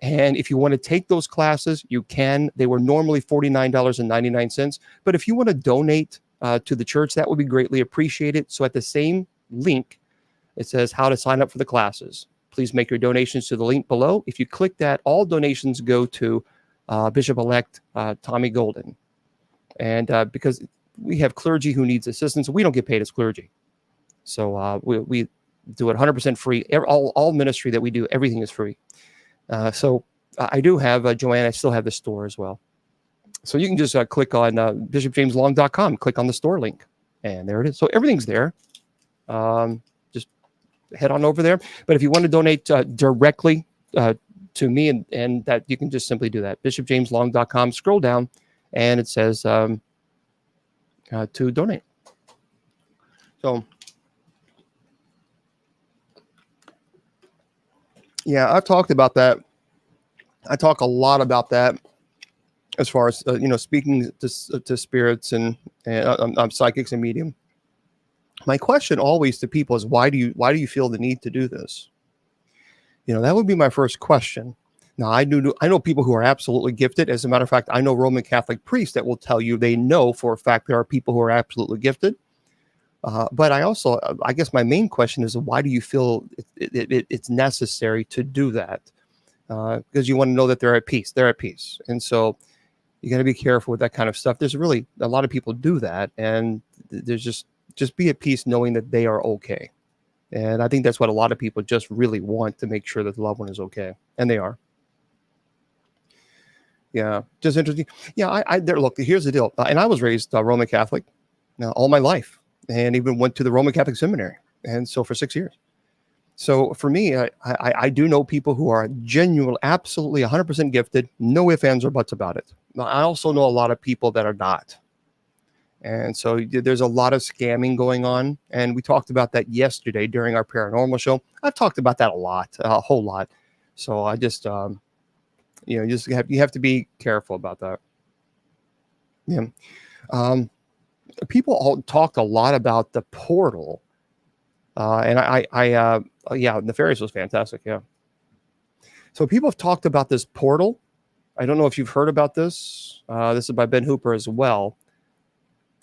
And if you want to take those classes, you can. They were normally $49.99. But if you want to donate to the church, that would be greatly appreciated. So at the same link, it says how to sign up for the classes. Please make your donations to the link below. If you click that, all donations go to Bishop-elect Tommy Golden. And because we have clergy who needs assistance, we don't get paid as clergy. So we do it 100% free. All ministry that we do, everything is free. So I do have, Joanne, I still have the store as well. So you can just click on bishopjameslong.com, click on the store link, and there it is. So everything's there. Just head on over there. But if you want to donate directly to me, and that you can just simply do that. bishopjameslong.com, scroll down, and it says to donate. So yeah, I've talked about that. I talk a lot about that as far as speaking to spirits and I'm psychics and medium. My question always to people is, why do you feel the need to do this? That would be my first question. Now, I know people who are absolutely gifted. As a matter of fact, I know Roman Catholic priests that will tell you they know for a fact there are people who are absolutely gifted. But I guess my main question is, why do you feel it's necessary to do that? Because you want to know that they're at peace. They're at peace. And so you got to be careful with that kind of stuff. There's really a lot of people do that. And there's just be at peace knowing that they are okay. And I think that's what a lot of people just really want, to make sure that the loved one is okay. And they are. Yeah, just interesting. Yeah, look, here's the deal. And I was raised Roman Catholic all my life, and even went to the Roman Catholic seminary. And so for 6 years. So for me, I do know people who are genuinely, absolutely 100% gifted, no ifs, ands, or buts about it. I also know a lot of people that are not. And so there's a lot of scamming going on. And we talked about that yesterday during our paranormal show. I've talked about that a whole lot. So I just, you have to be careful about that. Yeah. People all talked a lot about the portal. Nefarious was fantastic. Yeah. So people have talked about this portal. I don't know if you've heard about this. This is by Ben Hooper as well.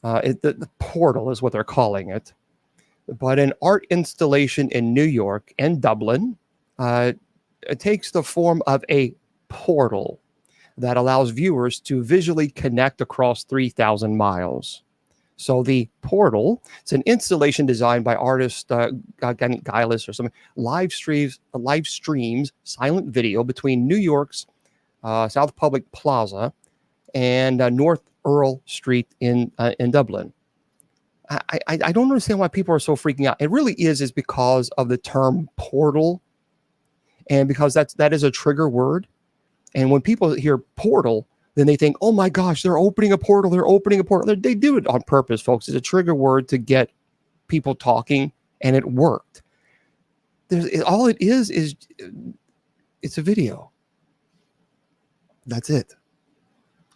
The portal is what they're calling it. But an art installation in New York and Dublin, it takes the form of a portal that allows viewers to visually connect across 3,000 miles. So the portal, it's an installation designed by artist Gillis or something, live streams silent video between New York's South Public Plaza and North Earl Street in Dublin. I don't understand why people are so freaking out. It really is because of the term portal, and because that is a trigger word. And when people hear portal, then they think, oh my gosh, they're opening a portal. They're opening a portal. They do it on purpose, folks. It's a trigger word to get people talking, and it worked. All it is it's a video. That's it.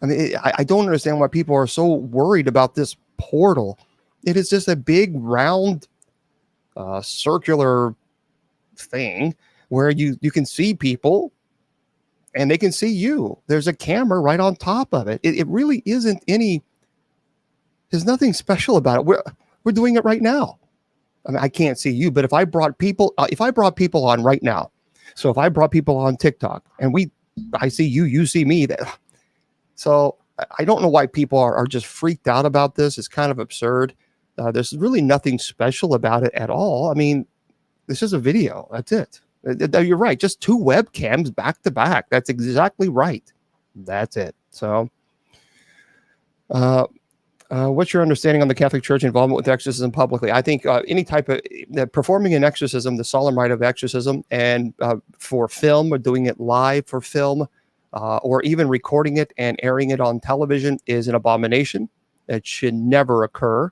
I mean, I don't understand why people are so worried about this portal. It is just a big, round, circular thing where you can see people and they can see you. There's a camera right on top of it. It really isn't there's nothing special about it. We're doing it right now. I mean, I can't see you, but if I brought people on right now, so if I brought people on TikTok and I see you, you see me, so I don't know why people are just freaked out about this. It's kind of absurd. There's really nothing special about it at all. I mean, this is a video. That's it. You're right. Just two webcams back to back. That's exactly right. That's it. So, what's your understanding on the Catholic Church involvement with exorcism publicly? I think any type of performing an exorcism, the solemn rite of exorcism, and for film or doing it live for film, or even recording it and airing it on television is an abomination. It should never occur.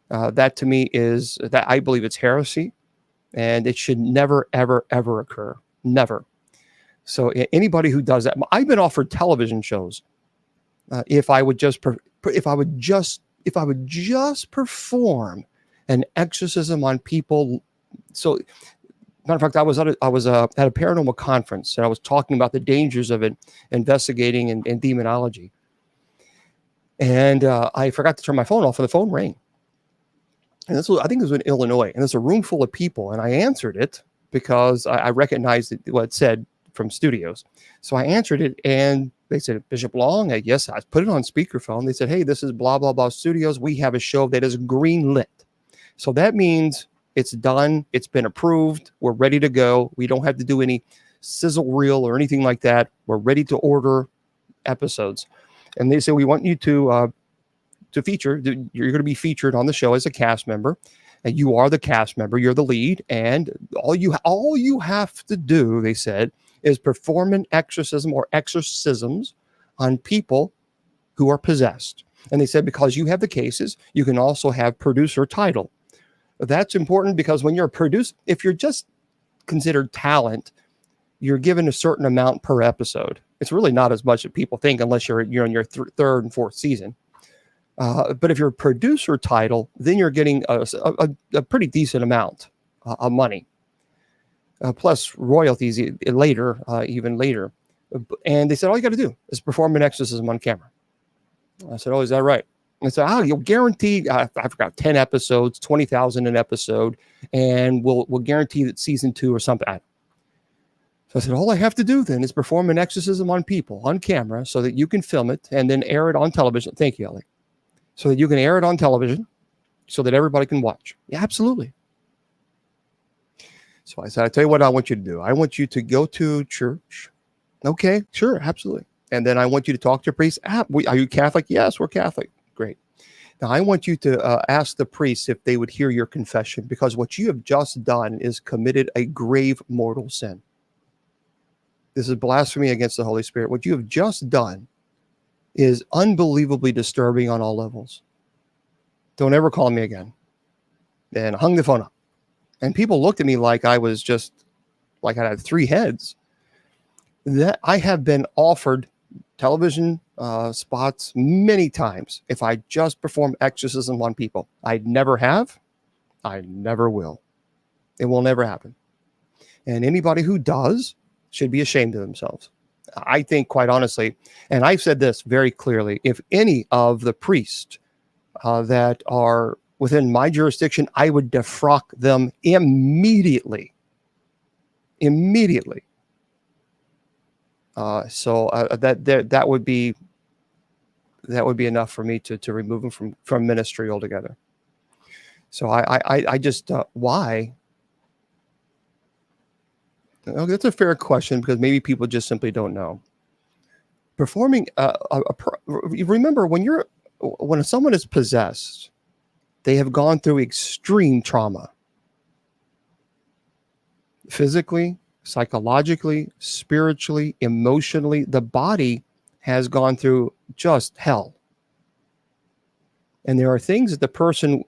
That to me is that I believe it's heresy, and it should never, ever, ever occur. Never. So anybody who does that, I've been offered television shows. If I would just perform an exorcism on people. So, matter of fact, I was at a paranormal conference, and I was talking about the dangers of it, investigating and demonology. And I forgot to turn my phone off, and the phone rang. And I think this was in Illinois, and there's a room full of people, and I answered it because I recognized what it said from studios. So I answered it, and they said, Bishop Long? Yes, I put it on speakerphone. They said, hey, this is blah, blah, blah studios. We have a show that is green lit. So that means it's done. It's been approved. We're ready to go. We don't have to do any sizzle reel or anything like that. We're ready to order episodes. And they said, we want you to feature. You're going to be featured on the show as a cast member, and you are the cast member. You're the lead, and all you have to do, they said, is perform an exorcism or exorcisms on people who are possessed. And they said, because you have the cases, you can also have producer title. That's important because when you're a producer, if you're just considered talent, you're given a certain amount per episode. It's really not as much as people think, unless you're in your third and fourth season. But if you're a producer title, then you're getting a pretty decent amount of money, plus royalties later, even later. And they said, all you got to do is perform an exorcism on camera. I said, oh, is that right? And I said, oh, you'll guarantee, I forgot, 10 episodes, 20,000 an episode, and we'll guarantee that season 2 or something. So I said, all I have to do then is perform an exorcism on people on camera so that you can film it and then air it on television. Thank you, Ellie. So that you can air it on television so that everybody can watch. Yeah, absolutely. So I said, I tell you what I want you to do. I want you to go to church. Okay, sure, absolutely. And then I want you to talk to a priest. Are you Catholic? Yes, we're Catholic. Great. Now I want you to ask the priest if they would hear your confession, because what you have just done is committed a grave mortal sin. This is blasphemy against the Holy Spirit. What you have just done is unbelievably disturbing on all levels. Don't ever call me again. And hung the phone up. And people looked at me like I was just, like I had 3 heads. That I have been offered television spots many times if I just perform exorcism on people. I never have. I never will. It will never happen. And anybody who does should be ashamed of themselves. I think, quite honestly, and I've said this very clearly, if any of the priests that are within my jurisdiction, I would defrock them immediately. Immediately. That would be enough for me to remove them from ministry altogether. So I just why? Oh, that's a fair question, because maybe people just simply don't know. Performing remember when someone is possessed, they have gone through extreme trauma, physically, psychologically, spiritually, emotionally. The body has gone through just hell. And there are things that the person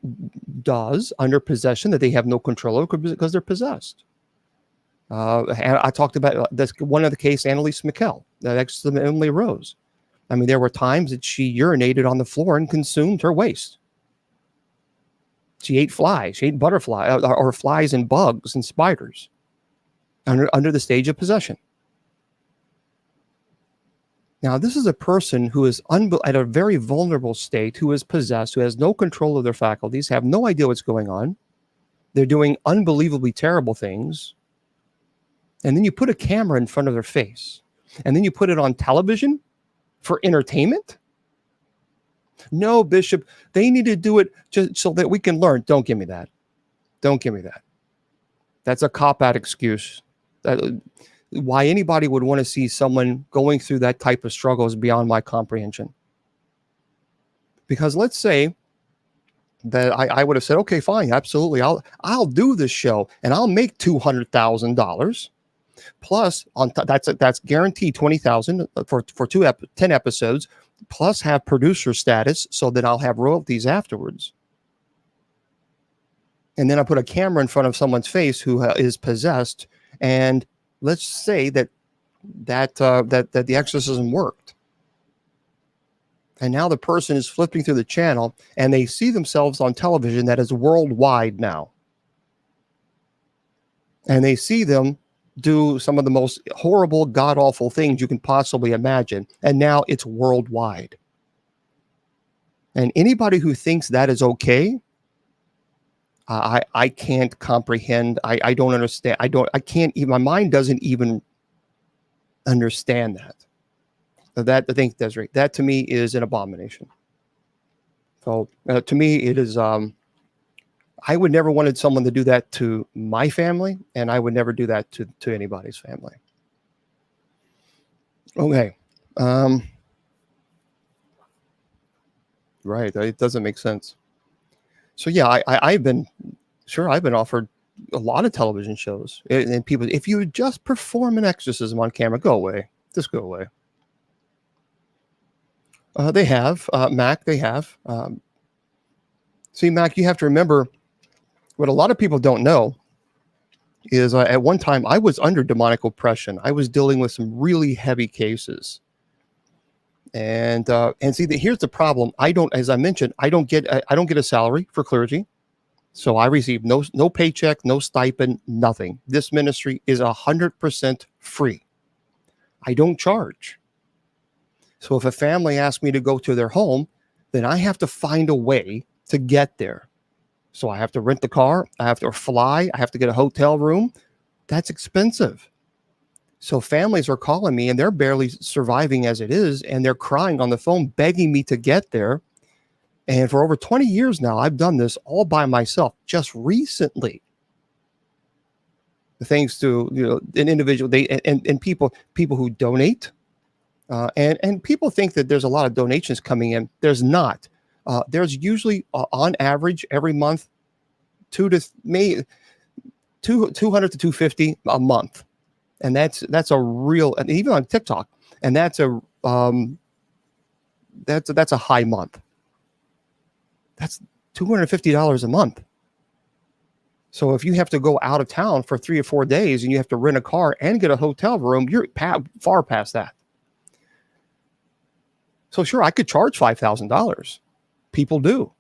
does under possession that they have no control over because they're possessed. And I talked about this, one of the case, Annalise McKell, that exorcism of Emily Rose. I mean, there were times that she urinated on the floor and consumed her waste. She ate flies, she ate butterfly or flies and bugs and spiders under the stage of possession. Now, this is a person who is at a very vulnerable state, who is possessed, who has no control of their faculties, have no idea what's going on. They're doing unbelievably terrible things. And then you put a camera in front of their face, and then you put it on television for entertainment? No, Bishop, they need to do it just so that we can learn. Don't give me that. Don't give me that. That's a cop-out excuse. Why anybody would want to see someone going through that type of struggle is beyond my comprehension. Because let's say that I would have said, okay, fine, absolutely, I'll do this show and I'll make $200,000. Plus, that's guaranteed $20,000 for 10 episodes. Plus, have producer status so that I'll have royalties afterwards. And then I put a camera in front of someone's face who is possessed, and let's say that the exorcism worked. And now the person is flipping through the channel, and they see themselves on television that is worldwide now. And they see them do some of the most horrible, god-awful things you can possibly imagine. And now it's worldwide. And anybody who thinks that is okay, I can't comprehend. I don't understand. I can't even, my mind doesn't even understand that. So that, I think, Desiree, that to me is an abomination. So to me, it is, I would never wanted someone to do that to my family, and I would never do that to anybody's family. Okay. Right. It doesn't make sense. So yeah, I've been offered a lot of television shows, and people, if you just perform an exorcism on camera, go away. Just go away. They have, Mac, they have. See, Mac, you have to remember, what a lot of people don't know is at one time I was under demonic oppression. I was dealing with some really heavy cases. And see that here's the problem. As I mentioned, I don't get a salary for clergy. So I receive no paycheck, no stipend, nothing. This ministry is 100% free. I don't charge. So if a family asks me to go to their home, then I have to find a way to get there. So I have to rent the car, I have to fly, I have to get a hotel room. That's expensive. So families are calling me and they're barely surviving as it is, and they're crying on the phone, begging me to get there. And for over 20 years now, I've done this all by myself. Just recently, thanks to an individual, and people who donate, and people think that there's a lot of donations coming in. There's not. There's usually, on average, every month, 200 to 250 a month, and that's a real. And even on TikTok, and that's a high month. That's $250 a month. So if you have to go out of town for 3 or 4 days and you have to rent a car and get a hotel room, you're far past that. So sure, I could charge $5,000. People do.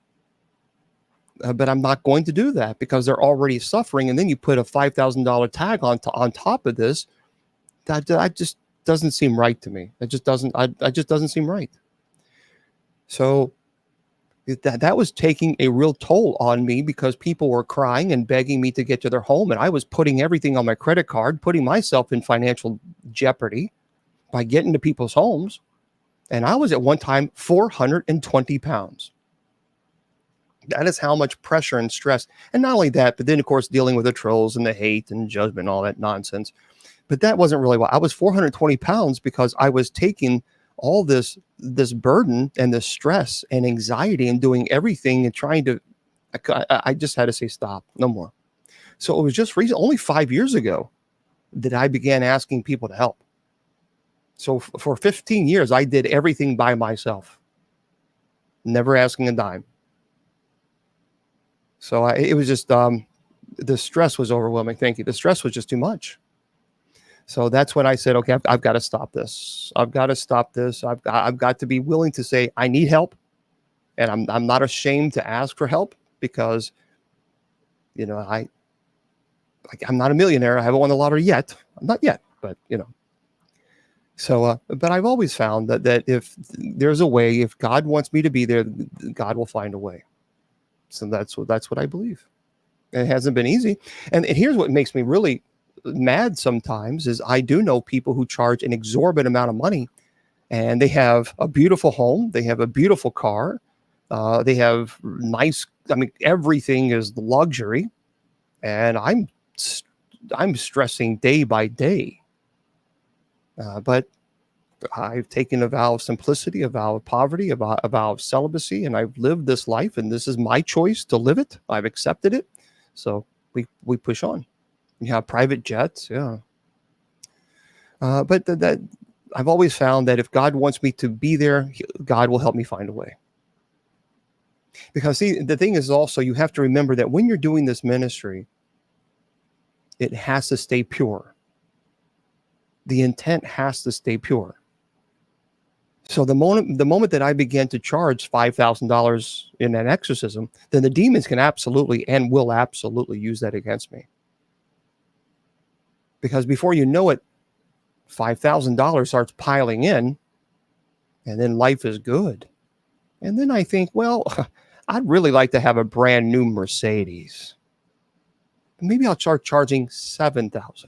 But I'm not going to do that because they're already suffering. And then you put a $5,000 tag on top of this. That just doesn't seem right to me. It just doesn't seem right. So that was taking a real toll on me because people were crying and begging me to get to their home. And I was putting everything on my credit card, putting myself in financial jeopardy by getting to people's homes. And I was at one time 420 pounds. That is how much pressure and stress. And not only that, but then, of course, dealing with the trolls and the hate and judgment, all that nonsense. But that wasn't really why. I was 420 pounds because I was taking all this burden and this stress and anxiety and doing everything and trying to, I just had to say, stop, no more. So it was just only 5 years ago that I began asking people to help. So for 15 years, I did everything by myself, never asking a dime. So it was just, the stress was overwhelming. Thank you. The stress was just too much. So that's when I said, okay, I've got to stop this. I've got to stop this. I've got to be willing to say I need help, and I'm not ashamed to ask for help because, I'm not a millionaire. I haven't won the lottery yet. I'm not yet, but So, but I've always found that if there's a way, if God wants me to be there, God will find a way. So that's what I believe. And it hasn't been easy. And here's what makes me really mad sometimes is I do know people who charge an exorbitant amount of money, and they have a beautiful home, they have a beautiful car, they have nice. I mean, everything is luxury, and I'm stressing day by day. But I've taken a vow of simplicity, a vow of poverty, a vow of celibacy, and I've lived this life, and this is my choice to live it. I've accepted it, so we push on. You have private jets, yeah. But that I've always found that if God wants me to be there, God will help me find a way. Because see, the thing is also, you have to remember that when you're doing this ministry, it has to stay pure. The intent has to stay pure. So the moment that I began to charge $5,000 in an exorcism, then the demons can absolutely and will absolutely use that against me. Because before you know it, $5,000 starts piling in, and then life is good. And then I think, well, I'd really like to have a brand new Mercedes. Maybe I'll start charging $7,000.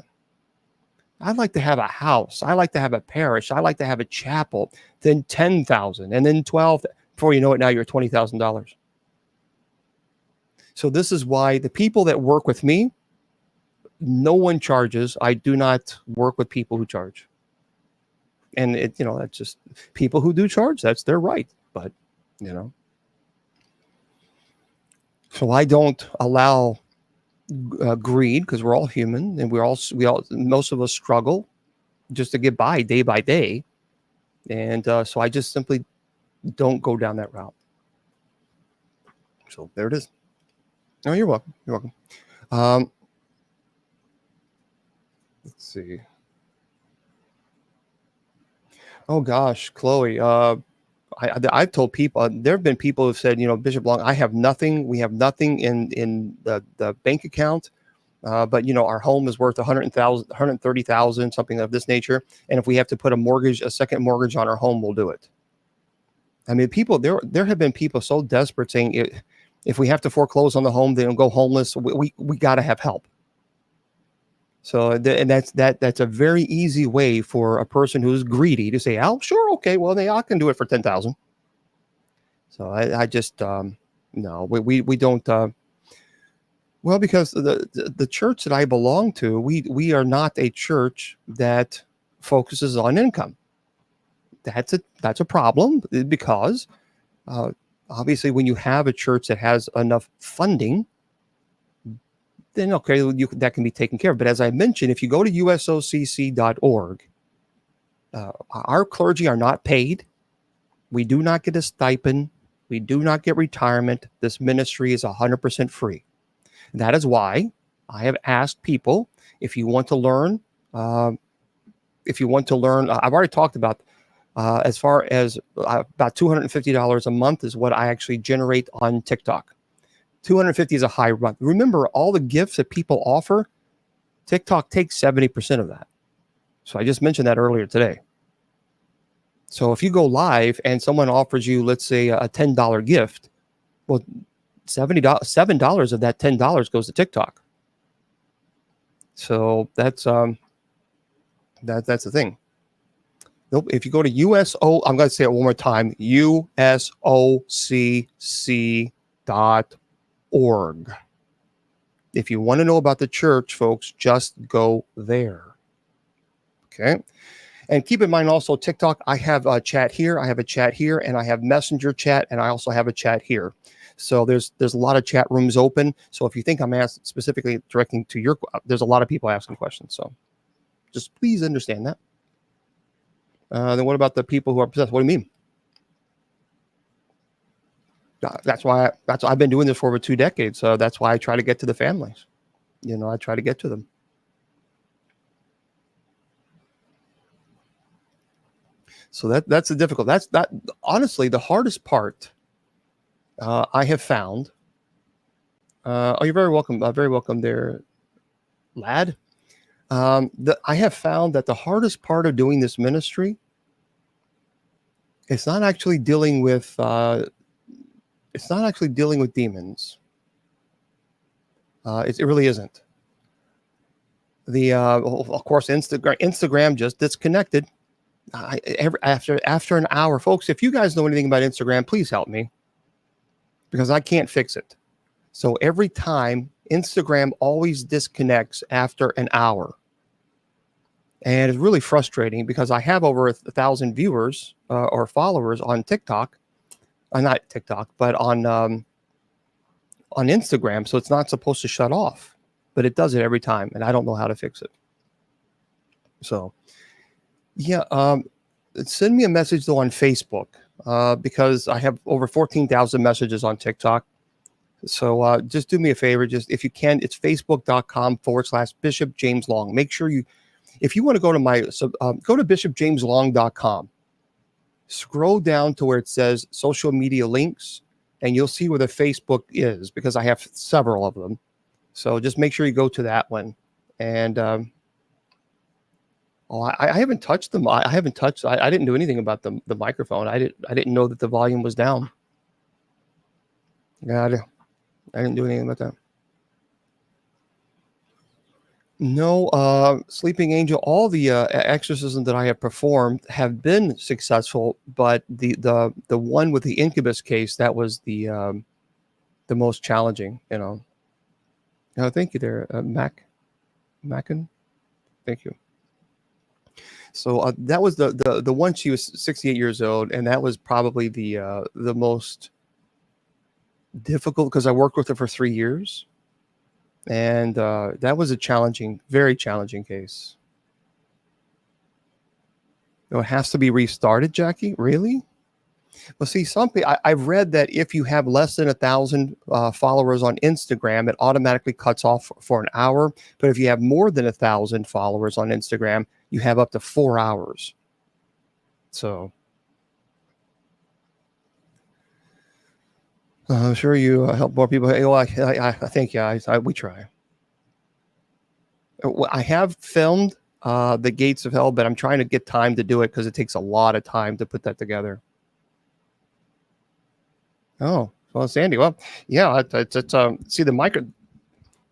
I'd like to have a house. I like to have a parish. I like to have a chapel. Then $10,000, and then $12,000. Before you know it, now you're $20,000. So this is why the people that work with me, no one charges. I do not work with people who charge. And that's just people who do charge. That's their right. But, so I don't allow greed, because we're all human, and we all most of us struggle just to get by day. And so I just simply don't go down that route. So there it is. Oh, you're welcome. You're welcome. Let's see. Oh gosh, Chloe. I've told people, there have been people who've said, Bishop Long, I have nothing. We have nothing in the bank account. But our home is worth 130,000, something of this nature. And if we have to put a second mortgage on our home, we'll do it. I mean, there have been people so desperate saying, if we have to foreclose on the home, then go homeless. We got to have help. So and that's a very easy way for a person who's greedy to say, "Oh, sure, okay, well, I can do it for 10,000." So I just no, we don't. Well, because the church that I belong to, we are not a church that focuses on income. That's a problem, because obviously when you have a church that has enough funding, then okay, that can be taken care of. But as I mentioned, if you go to usocc.org, our clergy are not paid. We do not get a stipend. We do not get retirement. This ministry is 100% free. That is why I have asked people, if you want to learn, I've already talked about, as far as about $250 a month is what I actually generate on TikTok. 250 is a high month. Remember, all the gifts that people offer, TikTok takes 70% of that. So I just mentioned that earlier today. So if you go live and someone offers you, let's say, a $10 gift, well, $7 of that $10 goes to TikTok. So that's the thing. Nope. If you go to I'm going to say it one more time, usocc.org. If you want to know about the church, folks, just go there. Okay. And keep in mind also, TikTok, I have a chat here, I have a chat here, and I have messenger chat, and I also have a chat here. So there's a lot of chat rooms open. So if you think I'm specifically directing to there's a lot of people asking questions. So just please understand that. Then what about the people who are possessed? What do you mean? That's why I've been doing this for over 2 decades. So that's why I try to get to the families. I try to get to them. So that's the difficult. That honestly, the hardest part I have found. You're very welcome. Very welcome there, lad. I have found that the hardest part of doing this ministry, it's not actually dealing with demons. It really isn't. Of course, Instagram just disconnected. After an hour, folks, if you guys know anything about Instagram, please help me, because I can't fix it. So every time, Instagram always disconnects after an hour. And it's really frustrating, because I have over 1,000 viewers or followers on TikTok. Not TikTok, but on Instagram. So it's not supposed to shut off, but it does it every time. And I don't know how to fix it. So, yeah, send me a message, though, on Facebook, because I have over 14,000 messages on TikTok. So just do me a favor. Just, if you can, it's facebook.com/Bishop James Long. Make sure if you want to go to go to bishopjameslong.com, scroll down to where it says social media links, and you'll see where the Facebook is, because I have several of them. So just make sure you go to that one. And I haven't touched them. I didn't do anything about the microphone. I didn't know that the volume was down. Yeah, I didn't do anything about that. No, Sleeping Angel, all the exorcisms that I have performed have been successful, but the one with the incubus case, that was the most challenging, Thank you there, Mackin. Thank you. So that was the one. She was 68 years old, and that was probably the most difficult, because I worked with her for 3 years. And that was a very challenging case. It has to be restarted, Jackie? Really? Well, see, I've read that if you have less than 1,000 followers on Instagram, it automatically cuts off for an hour. But if you have more than 1,000 followers on Instagram, you have up to 4 hours. So I'm sure you help more people. Well, I think, yeah, we try. I have filmed the Gates of Hell, but I'm trying to get time to do it because it takes a lot of time to put that together. Oh, well, Sandy. Well, yeah, it's see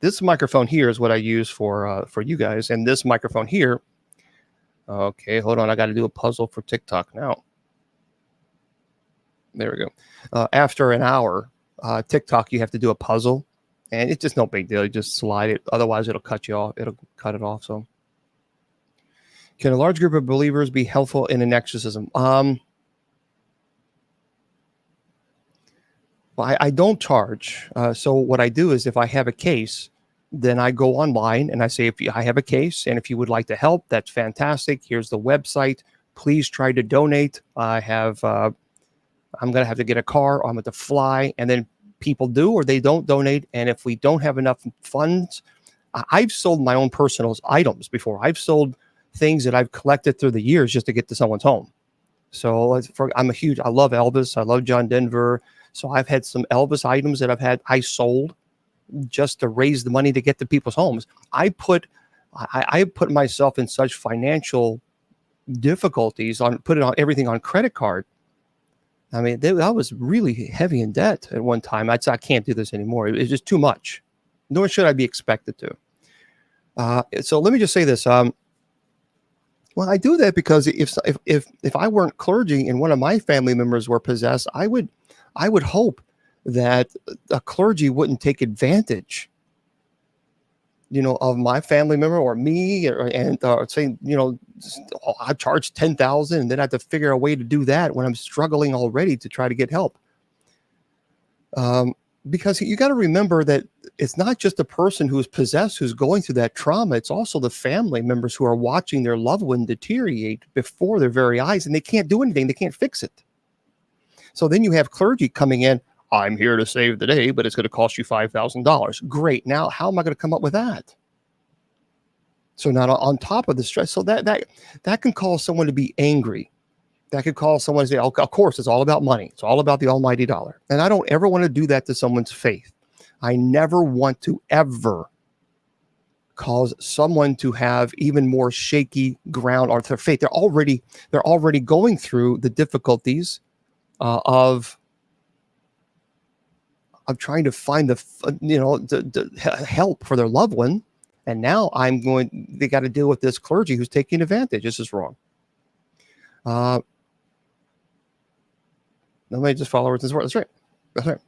this microphone here is what I use for you guys, and this microphone here. Okay, hold on. I got to do a puzzle for TikTok now. There we go. After an hour, TikTok, you have to do a puzzle, and it's just no big deal. You just slide it. Otherwise, it'll cut you off. It'll cut it off. So, can a large group of believers be helpful in an exorcism? Well, I don't charge. So what I do is if I have a case, then I go online and I say, I have a case, and if you would like to help, that's fantastic. Here's the website. Please try to donate. I'm going to have to get a car, or I'm going to fly, and then people do or they don't donate. And if we don't have enough funds, I've sold my own personal items before. I've sold things that I've collected through the years just to get to someone's home. So I love Elvis. I love John Denver. So I've had some Elvis items that I sold just to raise the money to get to people's homes. I put myself in such financial difficulties on putting on everything on credit card. I mean, I was really heavy in debt at one time. I'd say I can't do this anymore. It's just too much. Nor should I be expected to. So let me just say this. Well, I do that because if I weren't clergy and one of my family members were possessed, I would hope that a clergy wouldn't take advantage, of my family member or me, and say, I charge $10,000 and then I have to figure a way to do that when I'm struggling already to try to get help. Because you got to remember that it's not just the person who's possessed who's going through that trauma. It's also the family members who are watching their loved one deteriorate before their very eyes, and they can't do anything. They can't fix it. So then you have clergy coming in. I'm here to save the day, but it's going to cost you $5,000. Great. Now, how am I going to come up with that? So now on top of the stress, so that can cause someone to be angry. That could cause someone to say, of course, it's all about money. It's all about the almighty dollar. And I don't ever want to do that to someone's faith. I never want to ever cause someone to have even more shaky ground on their faith. They're already going through the difficulties of trying to find the help for their loved one. And now they got to deal with this clergy who's taking advantage. This is wrong. Nobody just follow it. That's right. That's right.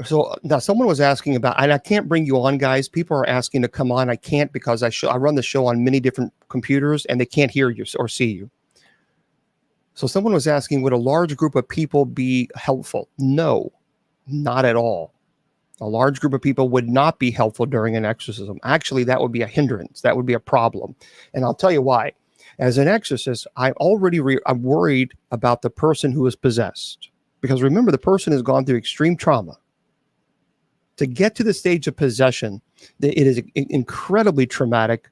So now someone was asking about, and I can't bring you on, guys. People are asking to come on. I can't because I run the show on many different computers and they can't hear you or see you. So someone was asking, would a large group of people be helpful? No, not at all. A large group of people would not be helpful during an exorcism. Actually, that would be a hindrance. That would be a problem. And I'll tell you why. As an exorcist, I'm worried about the person who is possessed. Because remember, the person has gone through extreme trauma. To get to the stage of possession, it is incredibly traumatic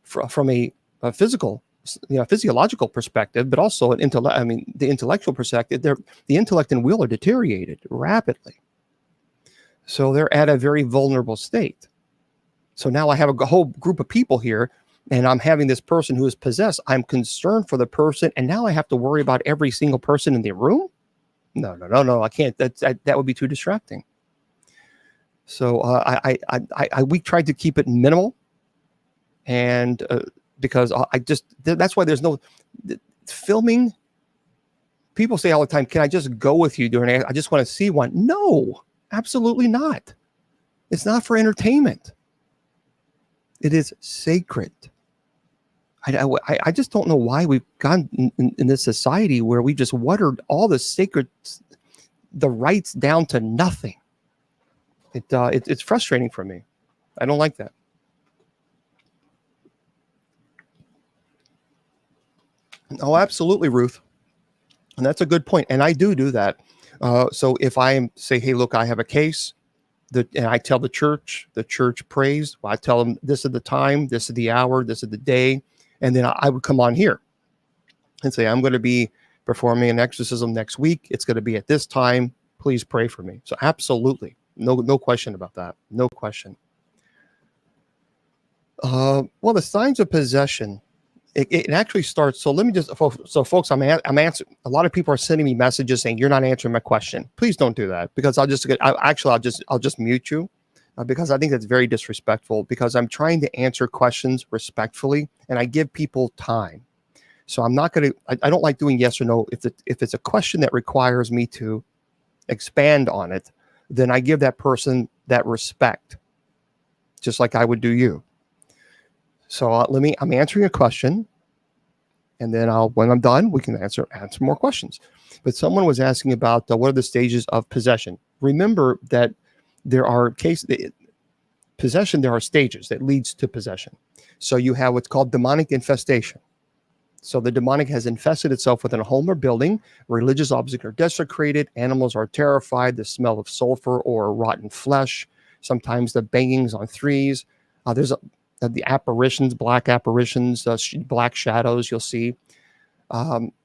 from a physiological perspective, but also the intellectual perspective. The intellect and will are deteriorated rapidly. So they're at a very vulnerable state. So now I have a whole group of people here, and I'm having this person who is possessed. I'm concerned for the person, and now I have to worry about every single person in the room? No, I can't. That would be too distracting. So we tried to keep it minimal, and because that's why there's no filming. People say all the time, "Can I just go with you during? I just want to see one." No. Absolutely not. It's not for entertainment. It is sacred. I just don't know why we've gone in this society where we just watered all the rights down to nothing. It's frustrating for me. I don't like that. Oh, absolutely, Ruth. And that's a good point. And I do that. So if I say, hey, look, I have a case, and I tell the church prays. Well, I tell them this is the time, this is the hour, this is the day, and then I would come on here. and say, I'm going to be performing an exorcism next week. It's going to be at this time. Please pray for me. So absolutely. No question about that. No question. Well, the signs of possession, it actually starts. So let me just, so folks, I'm answering. A lot of people are sending me messages saying you're not answering my question. Please don't do that, because I'll just mute you, because I think that's very disrespectful, because I'm trying to answer questions respectfully and I give people time. So I'm not going to, I don't like doing yes or no. If it's a question that requires me to expand on it, then I give that person that respect, just like I would do you. So I'm answering a question, and then when I'm done, we can answer more questions. But someone was asking about what are the stages of possession. Remember that there are possession, there are stages that leads to possession. So you have what's called demonic infestation. So the demonic has infested itself within a home or building. Religious objects are desecrated. Animals are terrified. The smell of sulfur or rotten flesh. Sometimes the bangings on threes. There's the apparitions, black apparitions, black shadows you'll see.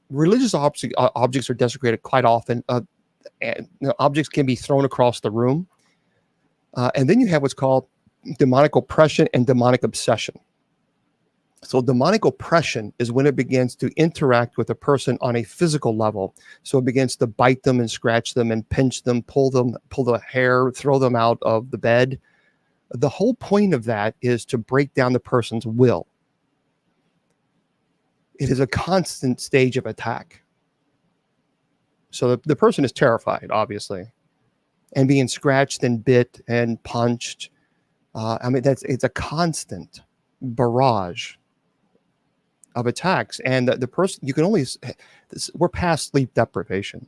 Religious objects are desecrated quite often. And, objects can be thrown across the room. And then you have what's called demonic oppression and demonic obsession. So demonic oppression is when it begins to interact with a person on a physical level. So it begins to bite them and scratch them and pinch them, pull the hair, throw them out of the bed. The whole point of that is to break down the person's will. It is a constant stage of attack. So the person is terrified, obviously, and being scratched and bit and punched. It's a constant barrage of attacks, and the person, you can only, we're past sleep deprivation.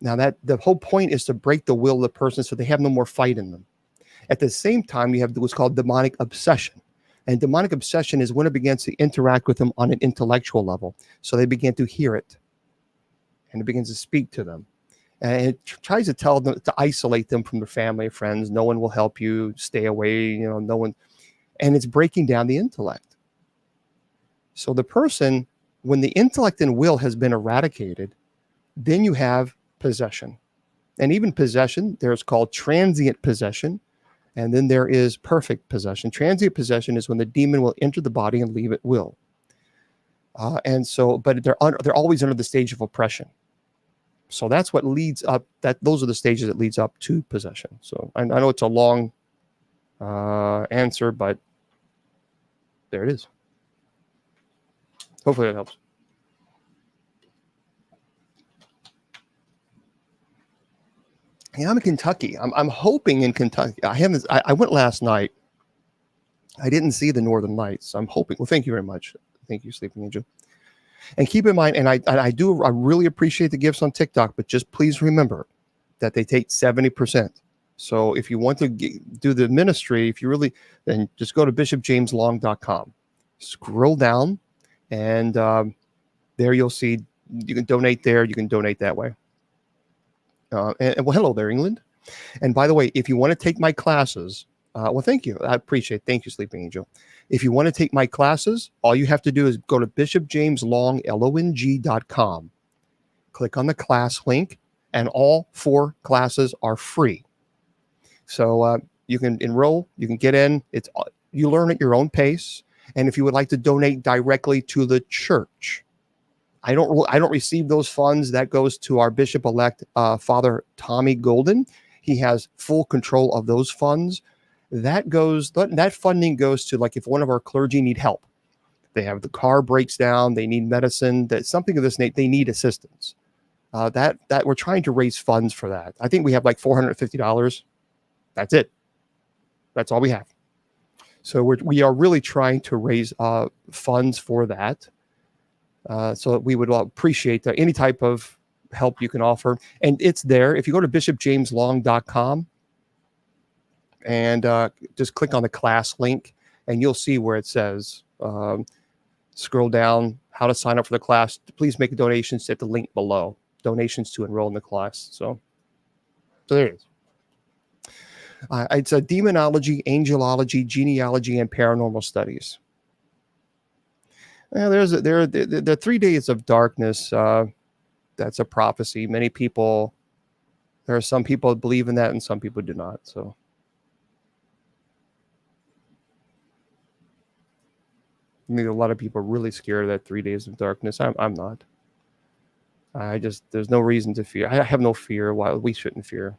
Now that the whole point is to break the will of the person so they have no more fight in them. At the same time, you have what's called demonic obsession. And demonic obsession is when it begins to interact with them on an intellectual level. So they begin to hear it, and it begins to speak to them. And it tries to tell them, to isolate them from their family, friends. No one will help you. Stay away. No one. And it's breaking down the intellect. So the person, when the intellect and will has been eradicated, then you have possession. And even possession, there's called transient possession. And then there is perfect possession. Transient possession is when the demon will enter the body and leave at will. But they're always under the stage of oppression. So that's what leads up. Those are the stages that leads up to possession. So I know it's a long answer, but there it is. Hopefully that helps. Yeah, I'm in Kentucky. I'm hoping in Kentucky. I went last night. I didn't see the Northern Lights. I'm hoping. Well, thank you very much. Thank you, Sleeping Angel. And keep in mind, and I really appreciate the gifts on TikTok, but just please remember that they take 70%. So if you want to do the ministry, then just go to bishopjameslong.com. Scroll down, and there you'll see you can donate there. You can donate that way. Well, hello there, England. And by the way, if you want to take my classes, well, thank you. I appreciate it. Thank you, Sleeping Angel. If you want to take my classes, all you have to do is go to bishopjameslong.com. Click on the class link, and all 4 classes are free. So you can enroll, you can get in. You learn at your own pace. And if you would like to donate directly to the church, I don't receive those funds. That goes to our bishop-elect, Father Tommy Golden. He has full control of those funds. That funding goes to, like, if one of our clergy need help, they have the car breaks down, they need medicine, that something of this nature, they need assistance. That we're trying to raise funds for that. I think we have like $450. That's it. That's all we have. So we are really trying to raise funds for that. So we would appreciate any type of help you can offer. And it's there. If you go to bishopjameslong.com and just click on the class link, and you'll see where it says, scroll down, how to sign up for the class. Please make donations at the link below. Donations to enroll in the class. So there it is. It's a demonology, angelology, genealogy, and paranormal studies. Yeah, there are 3 days of darkness. That's a prophecy. There are some people that believe in that and some people do not. So I think a lot of people are really scared of that 3 days of darkness. I'm not. There's no reason to fear. I have no fear. Why we shouldn't fear.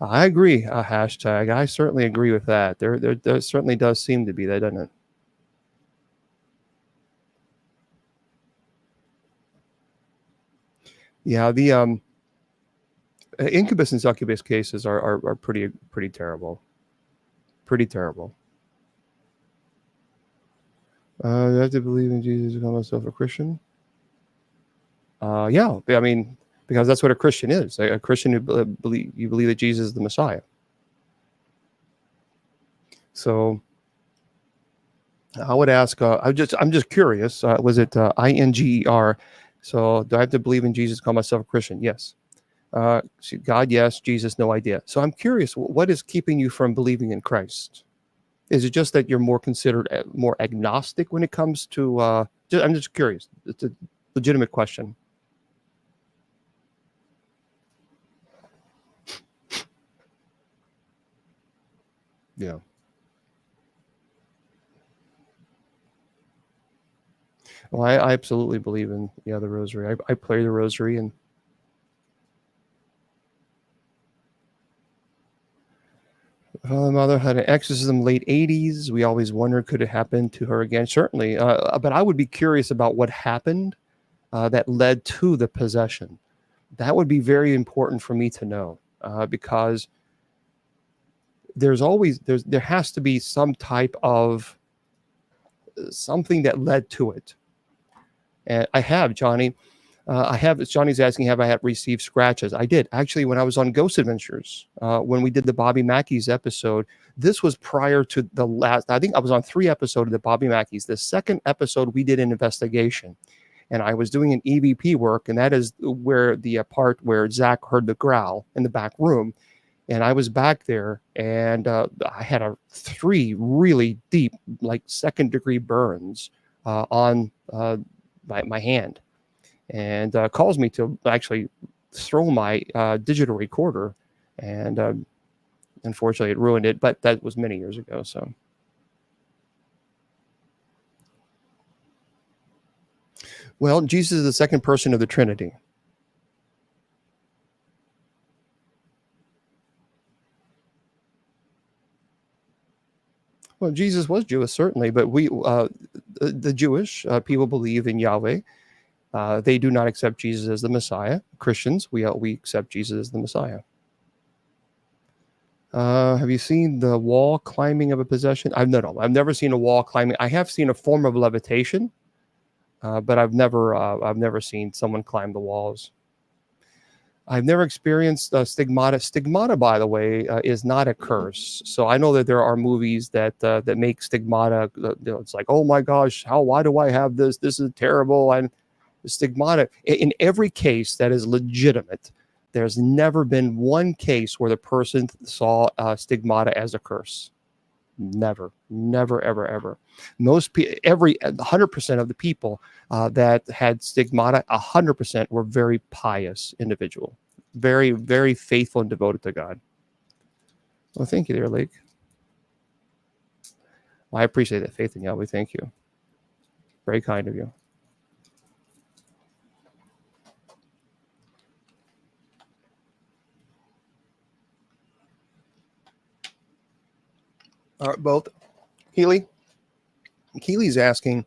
I agree. Hashtag. I certainly agree with that. There certainly does seem to be that, doesn't it? Yeah. The incubus and succubus cases are pretty terrible. Pretty terrible. You have to believe in Jesus to call myself a Christian. Yeah. I mean, because that's what a Christian is. A Christian who believe that Jesus is the Messiah. So I would ask. I'm just curious. Was it INGER? So do I have to believe in Jesus to call myself a Christian? Yes. God, yes. Jesus, no idea. So I'm curious. What is keeping you from believing in Christ? Is it just that you're more considered more agnostic when it comes to? I'm just curious. It's a legitimate question. Yeah. Well, I absolutely believe in the rosary. I pray the rosary, and mother had an exorcism late 80s. We always wondered could it happen to her again. Certainly, but I would be curious about what happened that led to the possession. That would be very important for me to know because there has to be some type of something that led to it. And I have, Johnny. Johnny's asking, have I had received scratches? I did. Actually, when I was on Ghost Adventures, when we did the Bobby Mackey's episode, this was prior to the last, I think I was on 3 episodes of the Bobby Mackey's. The second episode we did an investigation, and I was doing an EVP work, and that is where the part where Zach heard the growl in the back room. And I was back there, and I had 3 really deep, like 2nd-degree burns on my hand, and calls me to actually throw my digital recorder, and unfortunately it ruined it, but that was many years ago. So well, Jesus is the second person of the Trinity. Well, Jesus was Jewish, certainly, but the Jewish people believe in Yahweh. They do not accept Jesus as the Messiah. Christians, we accept Jesus as the Messiah. Have you seen the wall climbing of a possession? I've never seen a wall climbing. I have seen a form of levitation, but I've never seen someone climb the walls. I've never experienced stigmata. Stigmata, by the way, is not a curse. So I know that there are movies that make stigmata. It's like, oh my gosh, why do I have this? This is terrible. And stigmata, in every case that is legitimate, there's never been one case where the person saw stigmata as a curse. Never, ever, ever. 100% of the people that had stigmata, 100% were very pious individual, very, very faithful and devoted to God. Well, thank you there, Lake. Well, I appreciate that faith in Yahweh. Thank you. Very kind of you. All right, both. Keely's asking,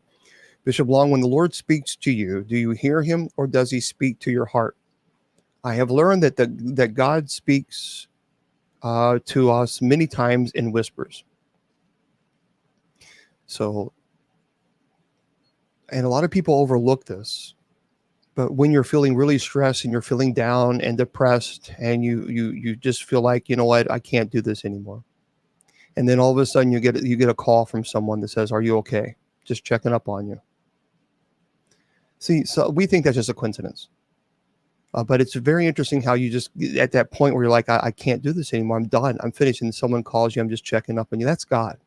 Bishop Long, when the Lord speaks to you, do you hear him or does he speak to your heart? I have learned that God speaks to us many times in whispers. So, and a lot of people overlook this, but when you're feeling really stressed and you're feeling down and depressed and you just feel like, you know what, I can't do this anymore. And then all of a sudden you get a call from someone that says, are you okay? Just checking up on you. See, so we think that's just a coincidence. But it's very interesting how you just, at that point where you're like, I can't do this anymore. I'm done. I'm finished. And someone calls you, I'm just checking up on you. That's God.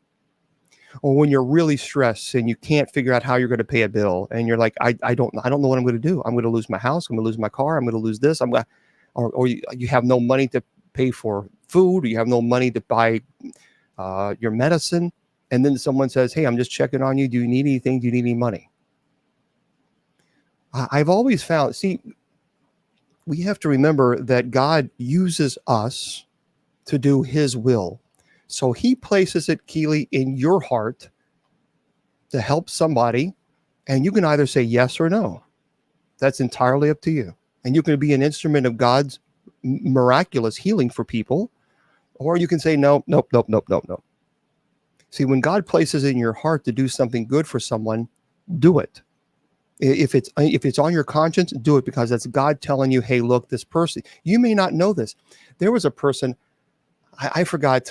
Or when you're really stressed and you can't figure out how you're going to pay a bill, and you're like, I don't know what I'm going to do. I'm going to lose my house. I'm going to lose my car. I'm going to lose this. Or you have no money to pay for food, or you have no money to buy your medicine. And then someone says, hey, I'm just checking on you. Do you need anything? Do you need any money? I've always found, see, we have to remember that God uses us to do his will. So he places it, Keely, in your heart to help somebody. And you can either say yes or no. That's entirely up to you. And you can be an instrument of God's miraculous healing for people. Or you can say, no, nope, nope, nope, nope, nope. See, when God places in your heart to do something good for someone, do it. If it's on your conscience, do it, because that's God telling you, hey, look, this person, you may not know this. There was a person, I forgot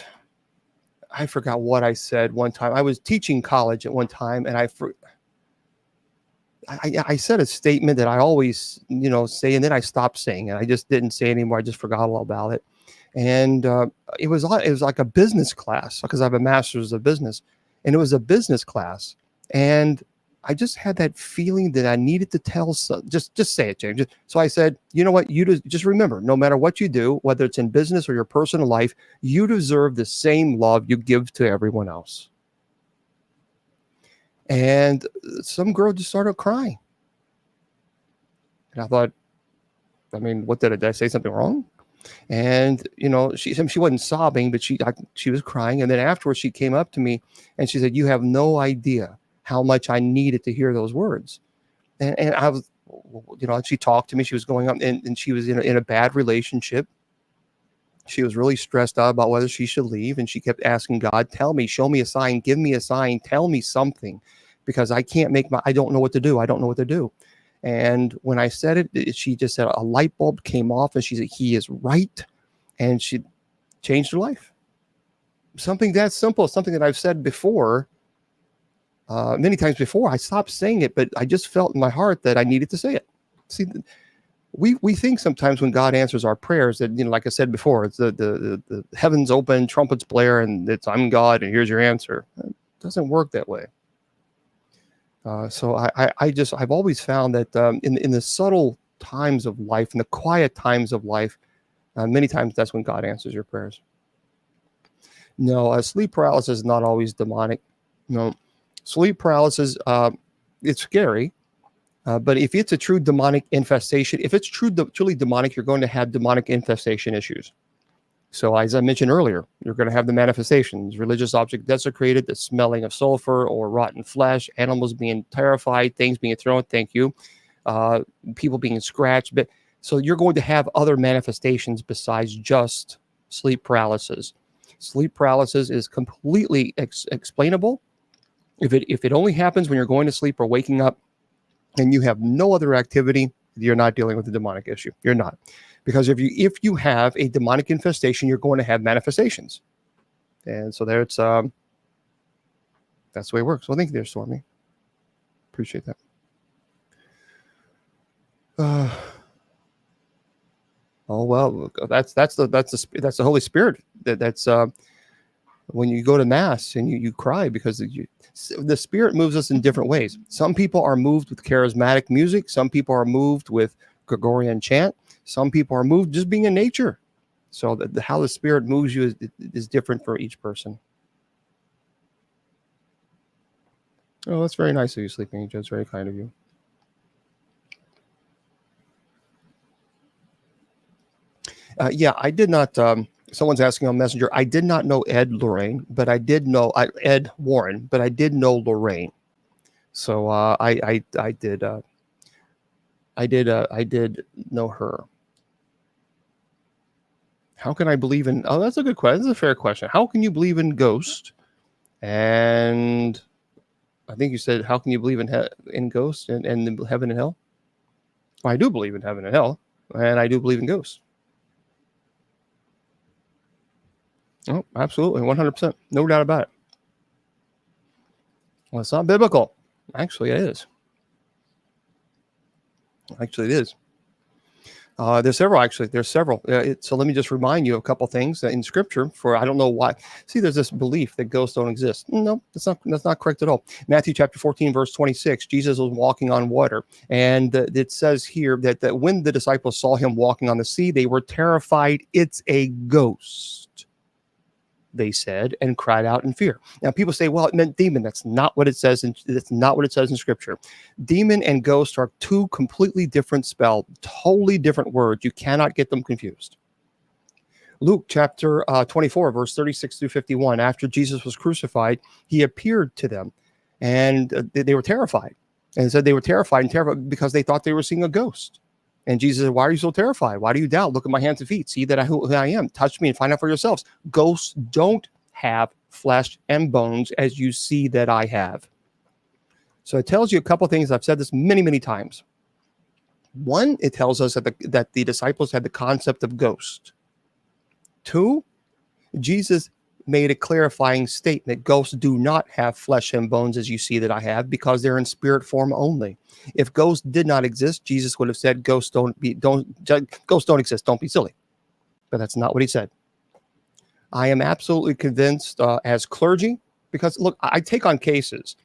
what I said one time. I was teaching college at one time, and I said a statement that I always, say, and then I stopped saying it. I just didn't say it anymore. I just forgot all about it. And it was like a business class, because I have a master's of business, and it was a business class. And I just had that feeling that I needed to tell just say it, James. So I said, you know what? You just remember, no matter what you do, whether it's in business or your personal life, you deserve the same love you give to everyone else. And some girl just started crying. And I thought, I mean, what did I say something wrong? And, she wasn't sobbing, but she was crying. And then afterwards, she came up to me and she said, you have no idea how much I needed to hear those words. And I was, she talked to me. She was going up, and she was in a bad relationship. She was really stressed out about whether she should leave. And she kept asking God, tell me, show me a sign, give me a sign, tell me something, because I can't I don't know what to do. I don't know what to do. And when I said it, she just said a light bulb came off, and she said, he is right. And she changed her life. Something that simple, something that I've said before, many times before. I stopped saying it, but I just felt in my heart that I needed to say it. See, we think sometimes when God answers our prayers that, like I said before, it's the heavens open, trumpets blare, and it's I'm God, and here's your answer. It doesn't work that way. So I've always found that in the subtle times of life, in the quiet times of life, many times that's when God answers your prayers. No, sleep paralysis is not always demonic. No, sleep paralysis, it's scary. But if it's a true demonic infestation, if it's truly demonic, you're going to have demonic infestation issues. So as I mentioned earlier, you're going to have the manifestations: religious object desecrated, the smelling of sulfur or rotten flesh, animals being terrified, things being thrown. Thank you. People being scratched. But so you're going to have other manifestations besides just sleep paralysis. Sleep paralysis is completely explainable. If it only happens when you're going to sleep or waking up, and you have no other activity, you're not dealing with a demonic issue. You're not. Because if you have a demonic infestation, you're going to have manifestations. And so that's the way it works. Well, thank you there, Stormy. Appreciate that. Oh well, that's the Holy Spirit. That's when you go to Mass and you cry because the Spirit moves us in different ways. Some people are moved with charismatic music. Some people are moved with Gregorian chant. Some people are moved just being in nature. So how the Spirit moves you is different for each person. Oh, that's very nice of you, Sleeping Angel. It's very kind of you. Yeah, I did not. Someone's asking on Messenger. I did not know Ed Warren, but I did know Lorraine. So I did know her. How can I believe in? Oh, that's a good question. That's a fair question. How can you believe in ghosts? And I think you said, how can you believe in ghosts and heaven and hell? Well, I do believe in heaven and hell, and I do believe in ghosts. Oh, absolutely, 100%, no doubt about it. Well, it's not biblical. Actually, it is. There's several, actually. There's several. So let me just remind you of a couple things in Scripture. For I don't know why. See, there's this belief that ghosts don't exist. No, that's not correct at all. Matthew chapter 14, verse 26. Jesus was walking on water, and it says here that when the disciples saw him walking on the sea, they were terrified. It's a ghost, they said, and cried out in fear. Now, people say, well, it meant demon. That's not what it says. That's not what it says in Scripture. Demon and ghost are two completely different spells, totally different words. You cannot get them confused. Luke chapter 24, verse 36 through 51. After Jesus was crucified, he appeared to them, and they were terrified. And said they were terrified because they thought they were seeing a ghost. And Jesus said, why are you so terrified? Why do you doubt? Look at my hands and feet. See that who I am. Touch me and find out for yourselves. Ghosts don't have flesh and bones as you see that I have. So it tells you a couple things. I've said this many, many times. One, it tells us that the disciples had the concept of ghost. Two, Jesus made a clarifying statement. Ghosts do not have flesh and bones as you see that I have, because they're in spirit form only. If ghosts did not exist, Jesus would have said, ghosts don't exist. Don't be silly. But that's not what he said. I am absolutely convinced as clergy, because look, I take on cases.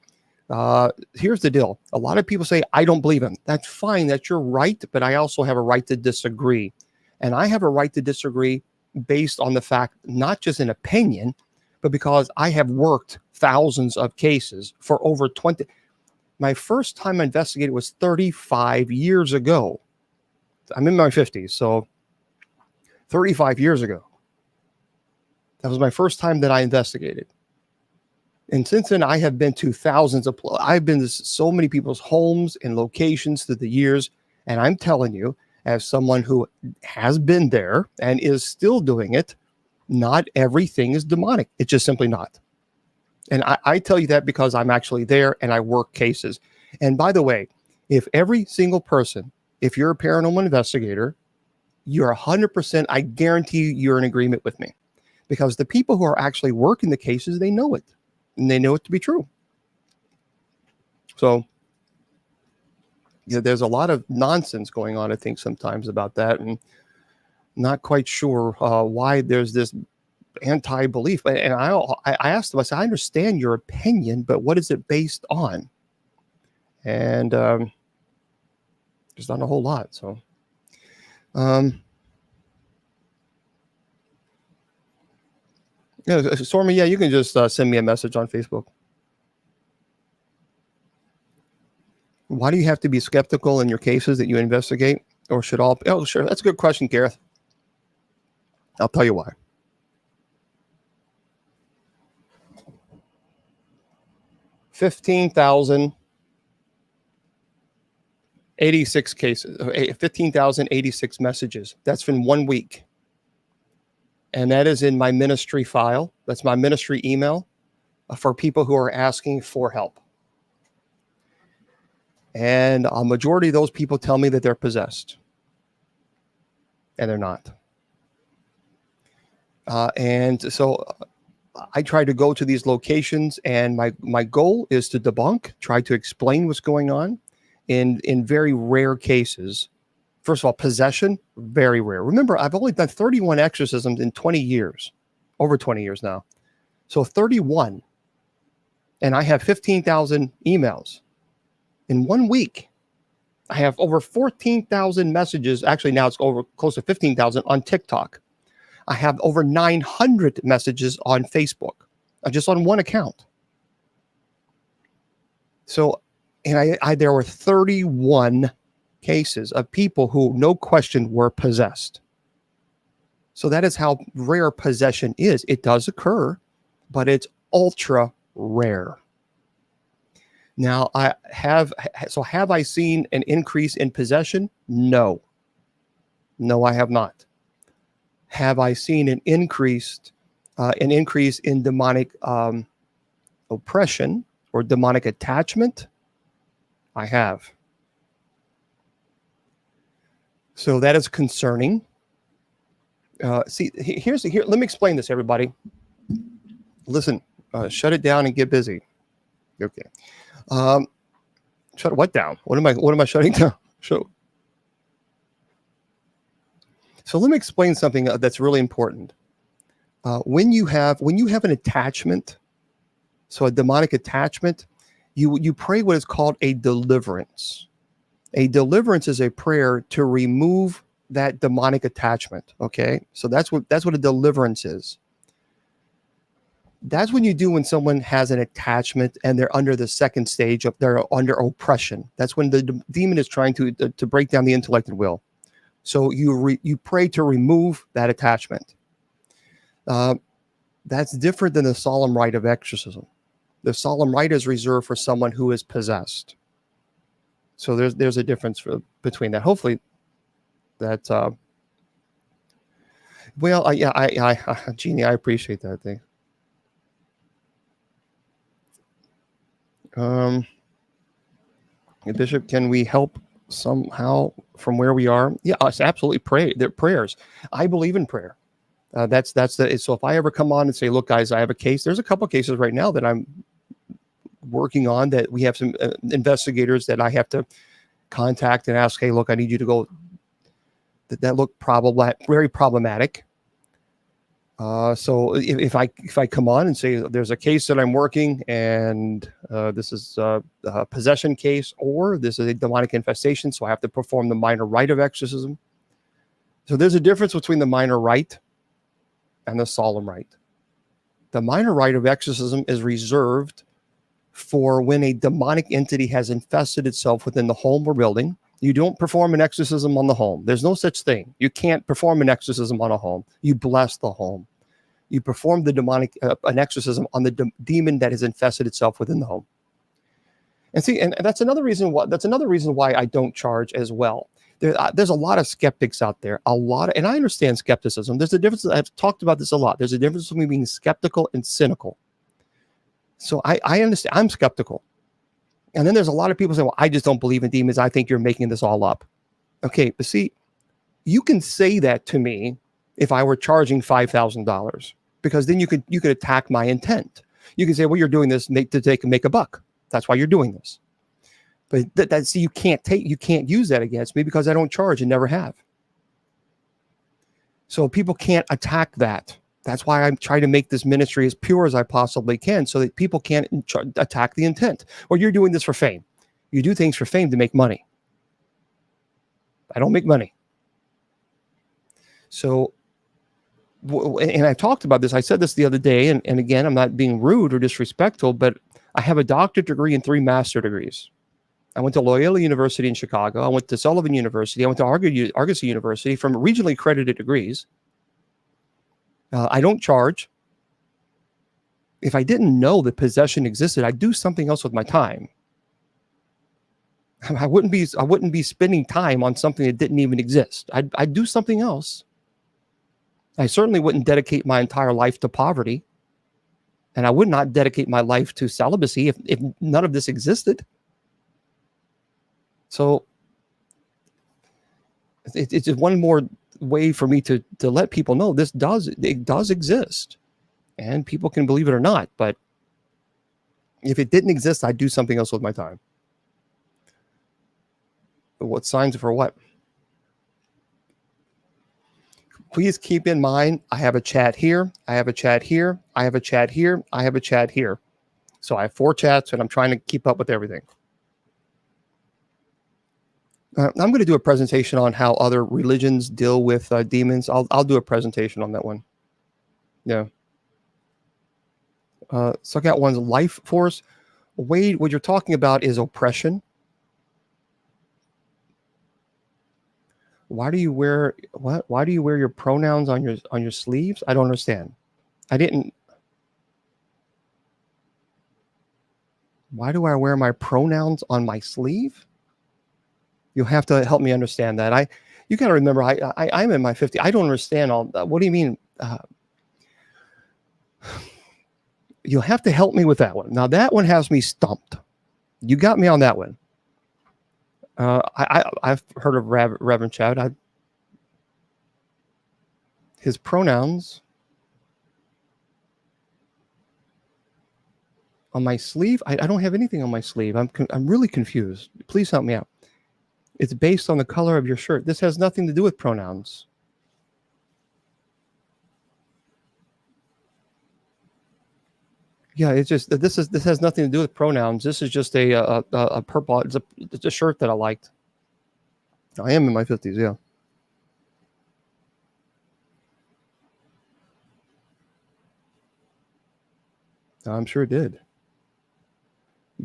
Here's the deal. A lot of people say, I don't believe him. That's fine. That's your right. But I also have a right to disagree. And I have a right to disagree based on the fact, not just an opinion, but because I have worked thousands of cases for over 20. My first time I investigated was 35 years ago. I'm in my 50s, so 35 years ago. That was my first time that I investigated. And since then, I have been to I've been to so many people's homes and locations through the years. And I'm telling you, as someone who has been there and is still doing it, not everything is demonic. It's just simply not. And I tell you that because I'm actually there and I work cases. And by the way, if every single person, if you're a paranormal investigator, you're 100%, I guarantee you're in agreement with me. Because the people who are actually working the cases, they know it. And they know it to be true. So, yeah, there's a lot of nonsense going on, I think, sometimes about that. And not quite sure why there's this anti-belief. And I asked them, I said, I understand your opinion, but what is it based on? And there's not a whole lot. So, yeah, Stormy, yeah, you can just send me a message on Facebook. Why do you have to be skeptical in your cases that you investigate? Or should all? Oh, sure. That's a good question, Gareth. I'll tell you why. $15,086 cases, 15,086 messages. That's been 1 week. And that is in my ministry file. That's my ministry email for people who are asking for help. And a majority of those people tell me that they're possessed. And they're not. And so I try to go to these locations, and my goal is to debunk, try to explain what's going on. In very rare cases, first of all, possession, very rare. Remember, I've only done 31 exorcisms in 20 years, over 20 years now. So 31. And I have 15,000 emails. In 1 week, I have over 14,000 messages. Actually, now it's over close to 15,000 on TikTok. I have over 900 messages on Facebook, just on one account. So, and there were 31 cases of people who, no question, were possessed. So that is how rare possession is. It does occur, but it's ultra rare. Now, have I seen an increase in possession? No. No, I have not. Have I seen an increase in demonic oppression or demonic attachment? I have. So that is concerning. Let me explain this, everybody. Listen, shut it down and get busy. Okay. Shut what down? What am I shutting down? So let me explain something that's really important. When you have an attachment, so a demonic attachment, you pray what is called a deliverance. A deliverance is a prayer to remove that demonic attachment. Okay, so that's what a deliverance is. That's when you do when someone has an attachment and they're under the second stage of they're under oppression. That's when the demon is trying to break down the intellect and will. So you pray to remove that attachment. That's different than the solemn rite of exorcism. The solemn rite is reserved for someone who is possessed. So there's a difference between that. Hopefully, that. Well, Jeannie, I appreciate that thing. Bishop, can we help somehow from where we are? Yeah, us absolutely pray. They're prayers. I believe in prayer. That's the. So if I ever come on and say, look, guys, I have a case. There's a couple cases right now that I'm working on that we have some investigators that I have to contact and ask, hey, look, I need you to go. That look very problematic. So if I come on and say there's a case that I'm working and this is a possession case or this is a demonic infestation, so I have to perform the minor rite of exorcism. So there's a difference between the minor rite and the solemn rite. The minor rite of exorcism is reserved for when a demonic entity has infested itself within the home or building. You don't perform an exorcism on the home. There's no such thing. You can't perform an exorcism on a home. You bless the home. You perform the demonic an exorcism on the demon that has infested itself within the home. And see, and that's another reason why I don't charge as well. There's a lot of skeptics out there. And I understand skepticism. There's a difference. I've talked about this a lot. There's a difference between being skeptical and cynical. So I understand. I'm skeptical. And then there's a lot of people saying, well, I just don't believe in demons. I think you're making this all up. Okay, but see, you can say that to me if I were charging $5,000, because then you could attack my intent. You can say, well, you're doing this to make a buck. That's why you're doing this. But see, you can't use that against me because I don't charge and never have. So people can't attack that. That's why I'm trying to make this ministry as pure as I possibly can so that people can't attack the intent. Well, you're doing this for fame. You do things for fame to make money. I don't make money. So, and I've talked about this. I said this the other day, and again, I'm not being rude or disrespectful, but I have a doctorate degree and 3 master degrees. I went to Loyola University in Chicago. I went to Sullivan University. I went to Argosy University from regionally accredited degrees. I don't charge. If I didn't know that possession existed, I'd do something else with my time. I wouldn't be spending time on something that didn't even exist. I'd do something else. I certainly wouldn't dedicate my entire life to poverty. And I would not dedicate my life to celibacy if none of this existed. So it's just one more way for me to let people know it does exist, and people can believe it or not. But if it didn't exist, I'd do something else with my time. What signs for what? Please keep in mind, I have a chat here. I have a chat here. I have a chat here. I have a chat here. So I have 4 chats, and I'm trying to keep up with everything. I'm going to do a presentation on how other religions deal with demons. I'll do a presentation on that one. Yeah. So I got one's life force. Wade, what you're talking about is oppression. Why do you wear your pronouns on your sleeves? I don't understand. Why do I wear my pronouns on my sleeve? You'll have to help me understand that. You got to remember, I'm in my 50s. I don't understand all that. What do you mean? You'll have to help me with that one. Now, that one has me stumped. You got me on that one. I've heard of Reverend Chad. His pronouns on my sleeve. I don't have anything on my sleeve. I'm really confused. Please help me out. It's based on the color of your shirt. This has nothing to do with pronouns. Yeah, it's just this has nothing to do with pronouns. This is just a purple. It's a shirt that I liked. I am in my 50s. Yeah. I'm sure it did.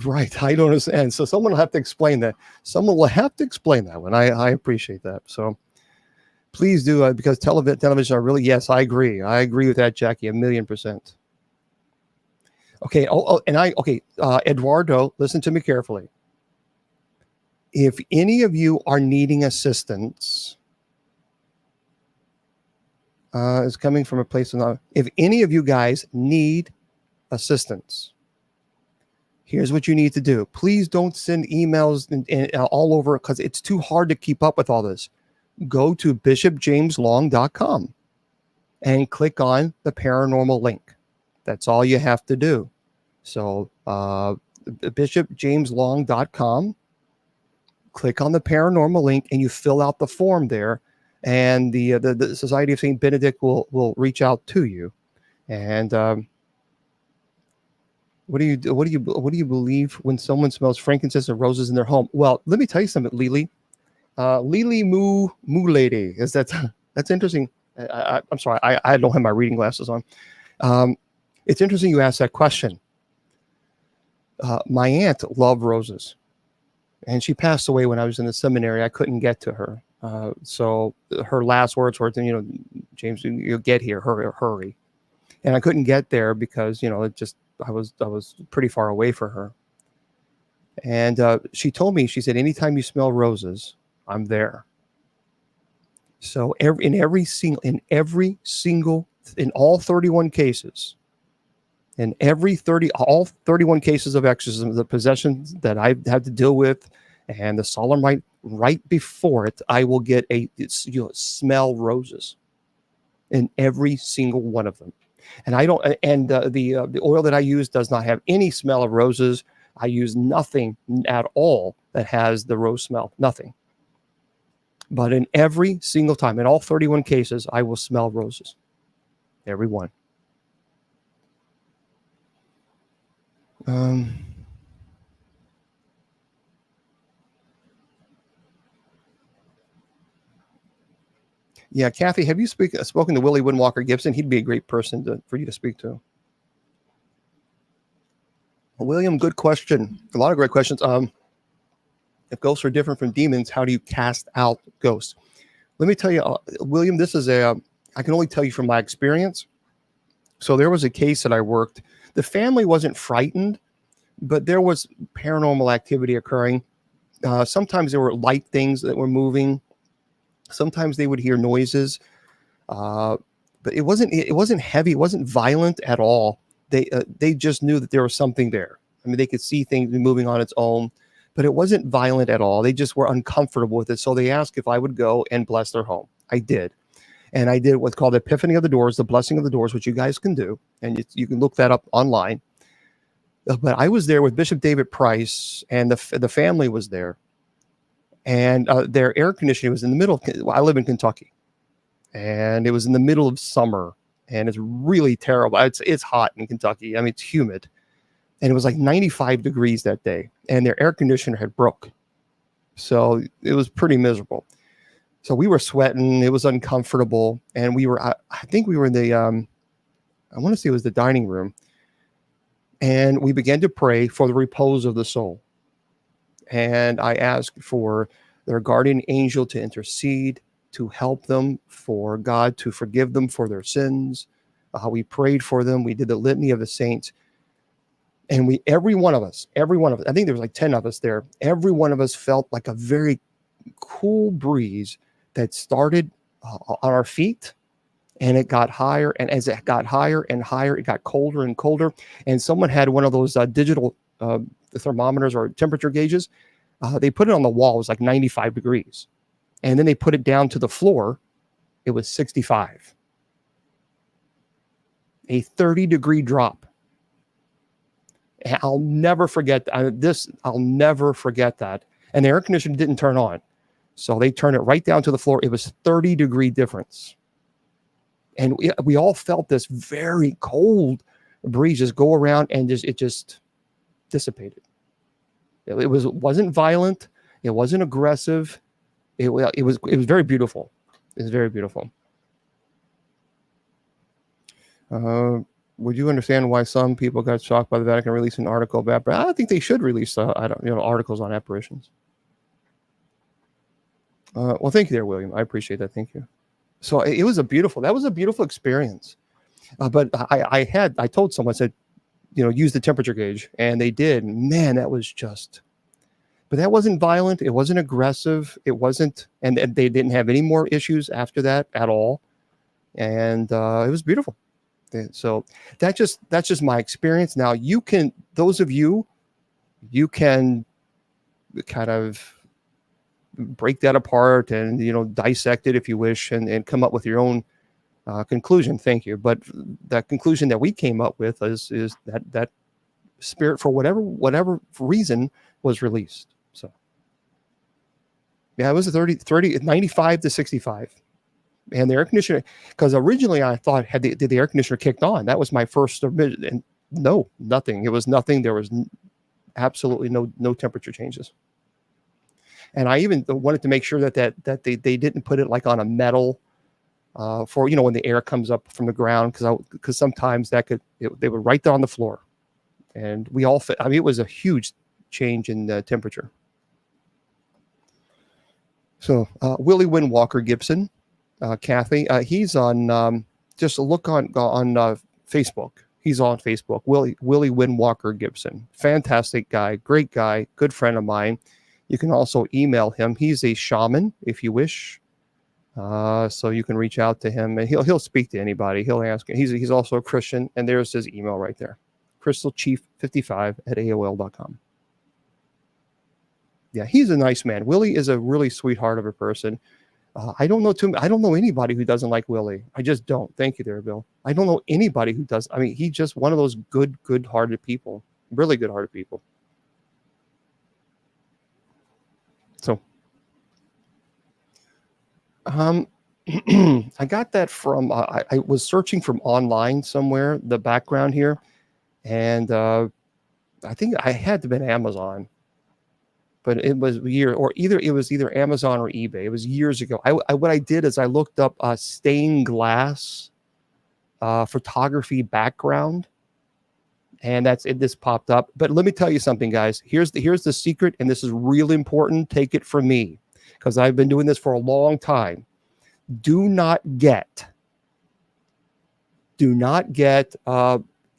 Right. I don't understand. So someone will have to explain that. Someone will have to explain that one. I appreciate that. So please do, because television are really, yes, I agree. I agree with that, Jackie, 1,000,000%. Okay. Eduardo, listen to me carefully. If any of you are needing assistance, is coming from a place of, if any of you guys need assistance, here's what you need to do. Please don't send emails and all over, because it's too hard to keep up with all this. Go to bishopjameslong.com and click on the paranormal link. That's all you have to do. So bishopjameslong.com, click on the paranormal link, and you fill out the form there, and the Society of St. Benedict will reach out to you. And what do you believe when someone smells frankincense and roses in their home? Well, let me tell you something, Lily. Lily Moo Lady. That's interesting. I'm sorry, I don't have my reading glasses on. It's interesting you asked that question. My aunt loved roses, and she passed away when I was in the seminary. I couldn't get to her. So her last words were, James, you'll get here, hurry. And I couldn't get there because, I was pretty far away from her. And she told me, she said, anytime you smell roses, I'm there. So in all 31 cases, all 31 cases of exorcism, the possessions that I've had to deal with, and the solemn rite right before it, I will get smell roses in every single one of them. And I don't, and the oil that I use does not have any smell of roses. I use nothing at all that has the rose smell, nothing. But in every single time, in all 31 cases, I will smell roses. Every one. Yeah, Kathy, have you spoken to Willie Windwalker Gibson? He'd be a great person for you to speak to. William, good question. A lot of great questions. If ghosts are different from demons, how do you cast out ghosts? Let me tell you, William, this is I can only tell you from my experience. So there was a case that I worked. The family wasn't frightened, but there was paranormal activity occurring. Sometimes there were light things that were moving. Sometimes they would hear noises, but it wasn't heavy. It wasn't violent at all. They just knew that there was something there. I mean, they could see things moving on its own, but it wasn't violent at all. They just were uncomfortable with it. So they asked if I would go and bless their home. I did. And I did what's called the Epiphany of the Doors, the blessing of the doors, which you guys can do. And you can look that up online. But I was there with Bishop David Price, and the family was there. And their air conditioning was in the middle. I live in Kentucky, and it was in the middle of summer, and it's really terrible. It's hot in Kentucky. I mean, it's humid, and it was like 95 degrees that day, and their air conditioner had broke. So it was pretty miserable. So we were sweating. It was uncomfortable, and I think we were in the, I want to say it was the dining room, and we began to pray for the repose of the soul. And I asked for their guardian angel to intercede, to help them, for God to forgive them for their sins. We prayed for them. We did the litany of the saints. And every one of us, I think there was like 10 of us there. Every one of us felt like a very cool breeze that started on our feet, and it got higher. And as it got higher and higher, it got colder and colder. And someone had one of those digital thermometers or temperature gauges. They put it on the wall. It was like 95 degrees. And then they put it down to the floor. It was 65. A 30-degree drop. And I'll never forget this. I'll never forget that. And the air conditioner didn't turn on. So they turned it right down to the floor. It was 30-degree difference. And we all felt this very cold breeze just go around and it just dissipated. It wasn't violent. It wasn't aggressive. It was very beautiful. It was very beautiful. Would you understand why some people got shocked by the Vatican releasing an article about? But I think they should release articles on apparitions. Well, thank you there, William. I appreciate that. Thank you. So that was a beautiful experience. But I told someone, I said, use the temperature gauge, and they did. Man, that was just. But that wasn't violent. It wasn't aggressive. It wasn't, and they didn't have any more issues after that at all. And it was beautiful. So that's just my experience. Now those of you can kind of break that apart and dissect it if you wish, and come up with your own conclusion. Thank you. But the conclusion that we came up with is that spirit, for whatever reason, was released. So yeah, it was 95 to 65. And the air conditioner, because originally I thought, did the air conditioner kicked on? That was my first, and no, nothing. It was nothing. There was absolutely no temperature changes. And I even wanted to make sure that they didn't put it like on a metal for when the air comes up from the ground, because sometimes they were right there on the floor, and we all fit. I mean, it was a huge change in temperature. So Willie Windwalker Gibson. Kathy, he's on. Just look on Facebook. He's on Facebook. Willie Windwalker Gibson, fantastic guy, great guy, good friend of mine. You can also email him. He's a shaman, if you wish. So you can reach out to him, and he'll speak to anybody. He'll ask. He's also a Christian, and there's his email right there, crystalchief55@aol.com. Yeah, he's a nice man. Willie is a really sweetheart of a person. I don't know anybody who doesn't like Willie. I just don't. Thank you there, Bill. I don't know anybody who does. I mean, he's just one of those good-hearted people. Really good-hearted people. So, I got that from. I was searching from online somewhere. The background here, and I think I had to have been Amazon. But it was either Amazon or eBay. It was years ago. What I did is I looked up stained glass photography background, and this popped up. But let me tell you something, guys. Here's the secret, and this is really important. Take it from me, because I've been doing this for a long time. Do not get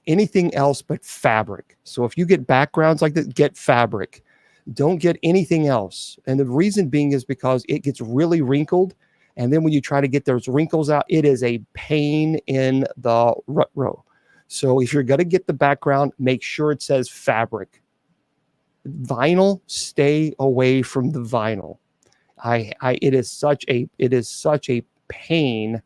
anything else but fabric. So if you get backgrounds like that, get fabric. Don't get anything else. And the reason being is because it gets really wrinkled. And then when you try to get those wrinkles out, it is a pain in the rut row. So if you're going to get the background, make sure it says fabric. Vinyl, stay away from the vinyl. It is such a pain.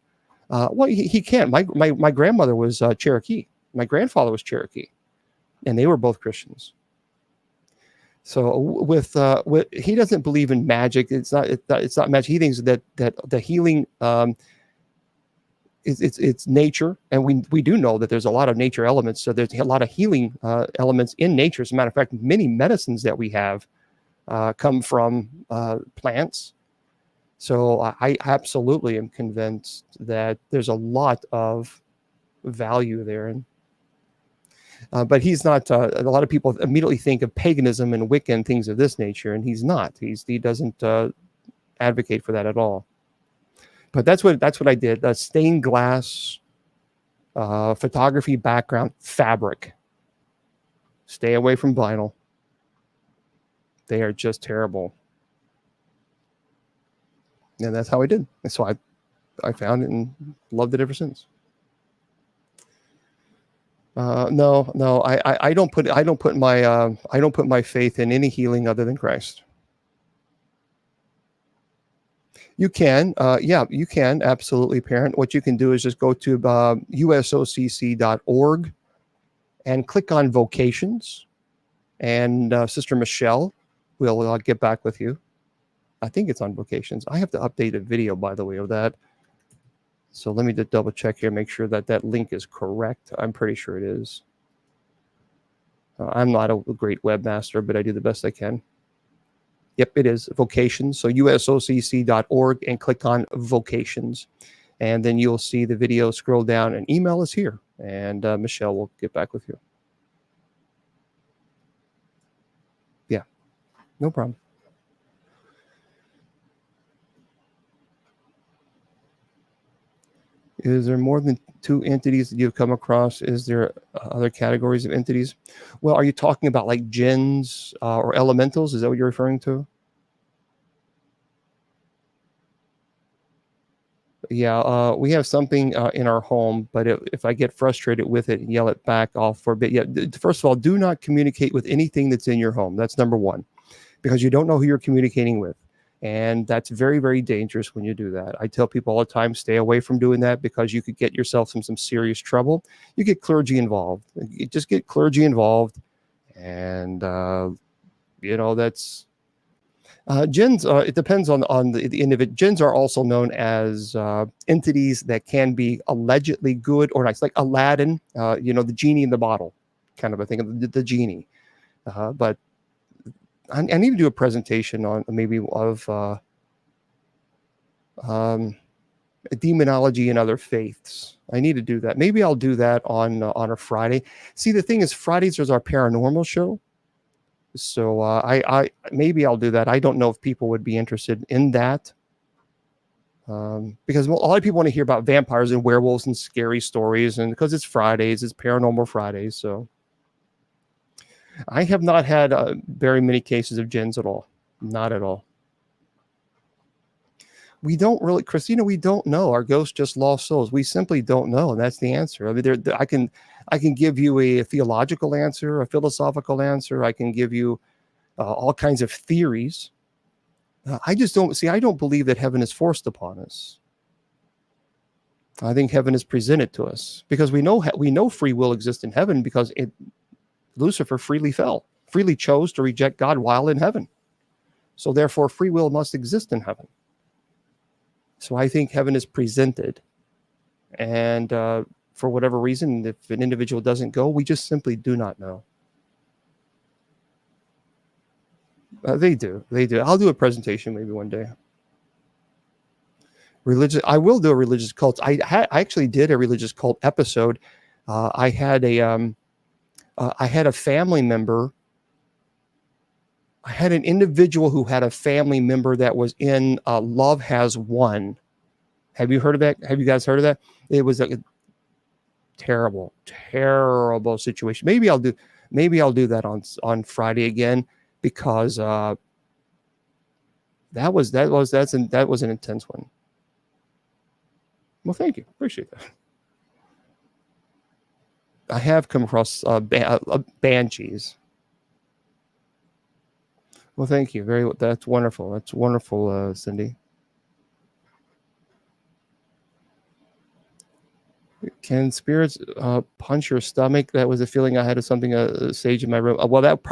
Well, he can't. My grandmother was Cherokee. My grandfather was Cherokee, and they were both Christians. So with he doesn't believe in magic. It's not magic. He thinks that the healing it's nature, and we do know that there's a lot of nature elements. So there's a lot of healing elements in nature. As a matter of fact, many medicines that we have come from plants. So I absolutely am convinced that there's a lot of value there. And but he's not. A lot of people immediately think of paganism and Wicca and things of this nature, and he's not. He doesn't advocate for that at all. But that's what I did. Stained glass photography background, fabric. Stay away from vinyl. They are just terrible. And that's how I did. And so I found it and loved it ever since. No, I don't put my faith in any healing other than Christ. You can, you can absolutely, parent. What you can do is just go to usocc.org and click on vocations, and Sister Michelle will get back with you. I think it's on vocations. I have to update a video, by the way, of that. So let me just double check here, make sure that link is correct. I'm pretty sure it is. I'm not a great webmaster, but I do the best I can. Yep, it is vocations. So usocc.org and click on vocations. And then you'll see the video, scroll down, and email us here. And Michelle will get back with you. Yeah, no problem. Is there more than 2 entities that you've come across? Is there other categories of entities? Well, are you talking about like jinns or elementals? Is that what you're referring to? Yeah, we have something in our home, but if I get frustrated with it and yell it back, I'll forbid. Yeah, first of all, do not communicate with anything that's in your home. That's number one, because you don't know who you're communicating with. And that's very, very dangerous when you do that. I tell people all the time, stay away from doing that because you could get yourself in some serious trouble. You get clergy involved. You just get clergy involved. And, that's jinns. It depends on the individual. Jinns are also known as entities that can be allegedly good or nice, like Aladdin, the genie in the bottle kind of a thing, the genie. But I need to do a presentation on maybe of demonology and other faiths. I need to do that. Maybe I'll do that on a Friday. See, the thing is, Fridays is our paranormal show, so I maybe I'll do that. I don't know if people would be interested in that, because a lot of people want to hear about vampires and werewolves and scary stories, and because it's Fridays, it's Paranormal Fridays, so. I have not had very many cases of jinns at all. Not at all. We don't really, Christina, we don't know. Our ghosts just lost souls. We simply don't know. And that's the answer. I mean, I can give you a theological answer, a philosophical answer. I can give you all kinds of theories. I don't believe that heaven is forced upon us. I think heaven is presented to us because we know free will exists in heaven because Lucifer freely chose to reject God while in heaven. So therefore, free will must exist in heaven. So I think heaven is presented. And for whatever reason, if an individual doesn't go, we just simply do not know. They do. I'll do a presentation maybe one day. I will do a religious cult. I actually did a religious cult episode. I had a family member. I had an individual who had a family member that was in Love Has Won. Have you heard of that? Have you guys heard of that? It was a terrible, terrible situation. Maybe I'll do that on Friday again because that was an intense one. Well, thank you. Appreciate that. I have come across banshees. Well, thank you. That's wonderful. That's wonderful, Cindy. Can spirits punch your stomach? That was a feeling I had of something sage in my room. Well, that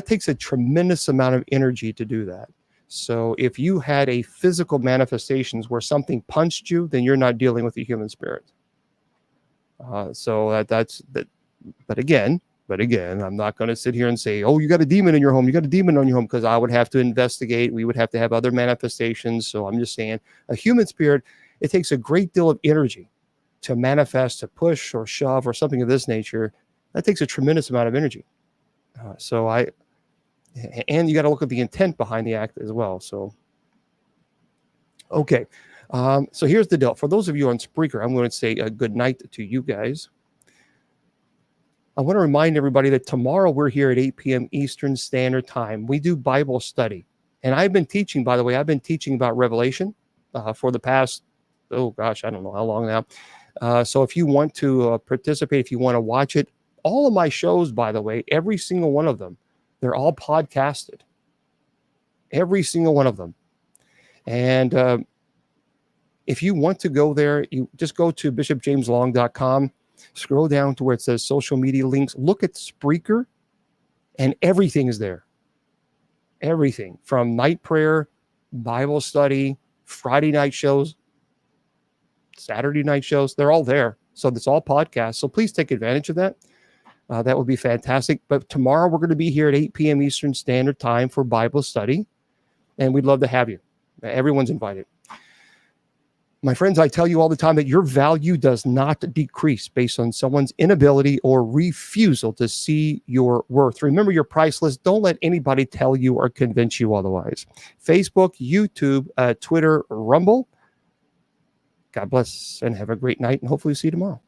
takes a tremendous amount of energy to do that. So if you had a physical manifestations where something punched you, then you're not dealing with the human spirit. But again, I'm not going to sit here and say, oh, you got a demon in your home. You got a demon on your home, because I would have to investigate. We would have to have other manifestations. So I'm just saying a human spirit, it takes a great deal of energy to manifest, to push or shove or something of this nature. That takes a tremendous amount of energy. And you got to look at the intent behind the act as well. So, okay. So here's the deal. For those of you on Spreaker, I'm going to say a good night to you guys. I want to remind everybody that tomorrow we're here at 8 p.m. Eastern Standard Time. We do Bible study. And I've been teaching about Revelation for the past, I don't know how long now. So if you want to participate, if you want to watch it, all of my shows, by the way, every single one of them, they're all podcasted. Every single one of them. And if you want to go there, you just go to bishopjameslong.com. Scroll down to where it says social media links. Look at Spreaker, and everything is there. Everything from night prayer, Bible study, Friday night shows, Saturday night shows. They're all there. So it's all podcasts. So please take advantage of that. that would be fantastic. But tomorrow we're going to be here at 8 p.m. Eastern Standard Time for Bible study, and we'd love to have you. Everyone's invited. My friends, I tell you all the time that your value does not decrease based on someone's inability or refusal to see your worth. Remember, you're priceless. Don't let anybody tell you or convince you otherwise. Facebook, YouTube, Twitter, Rumble. God bless and have a great night, and hopefully see you tomorrow.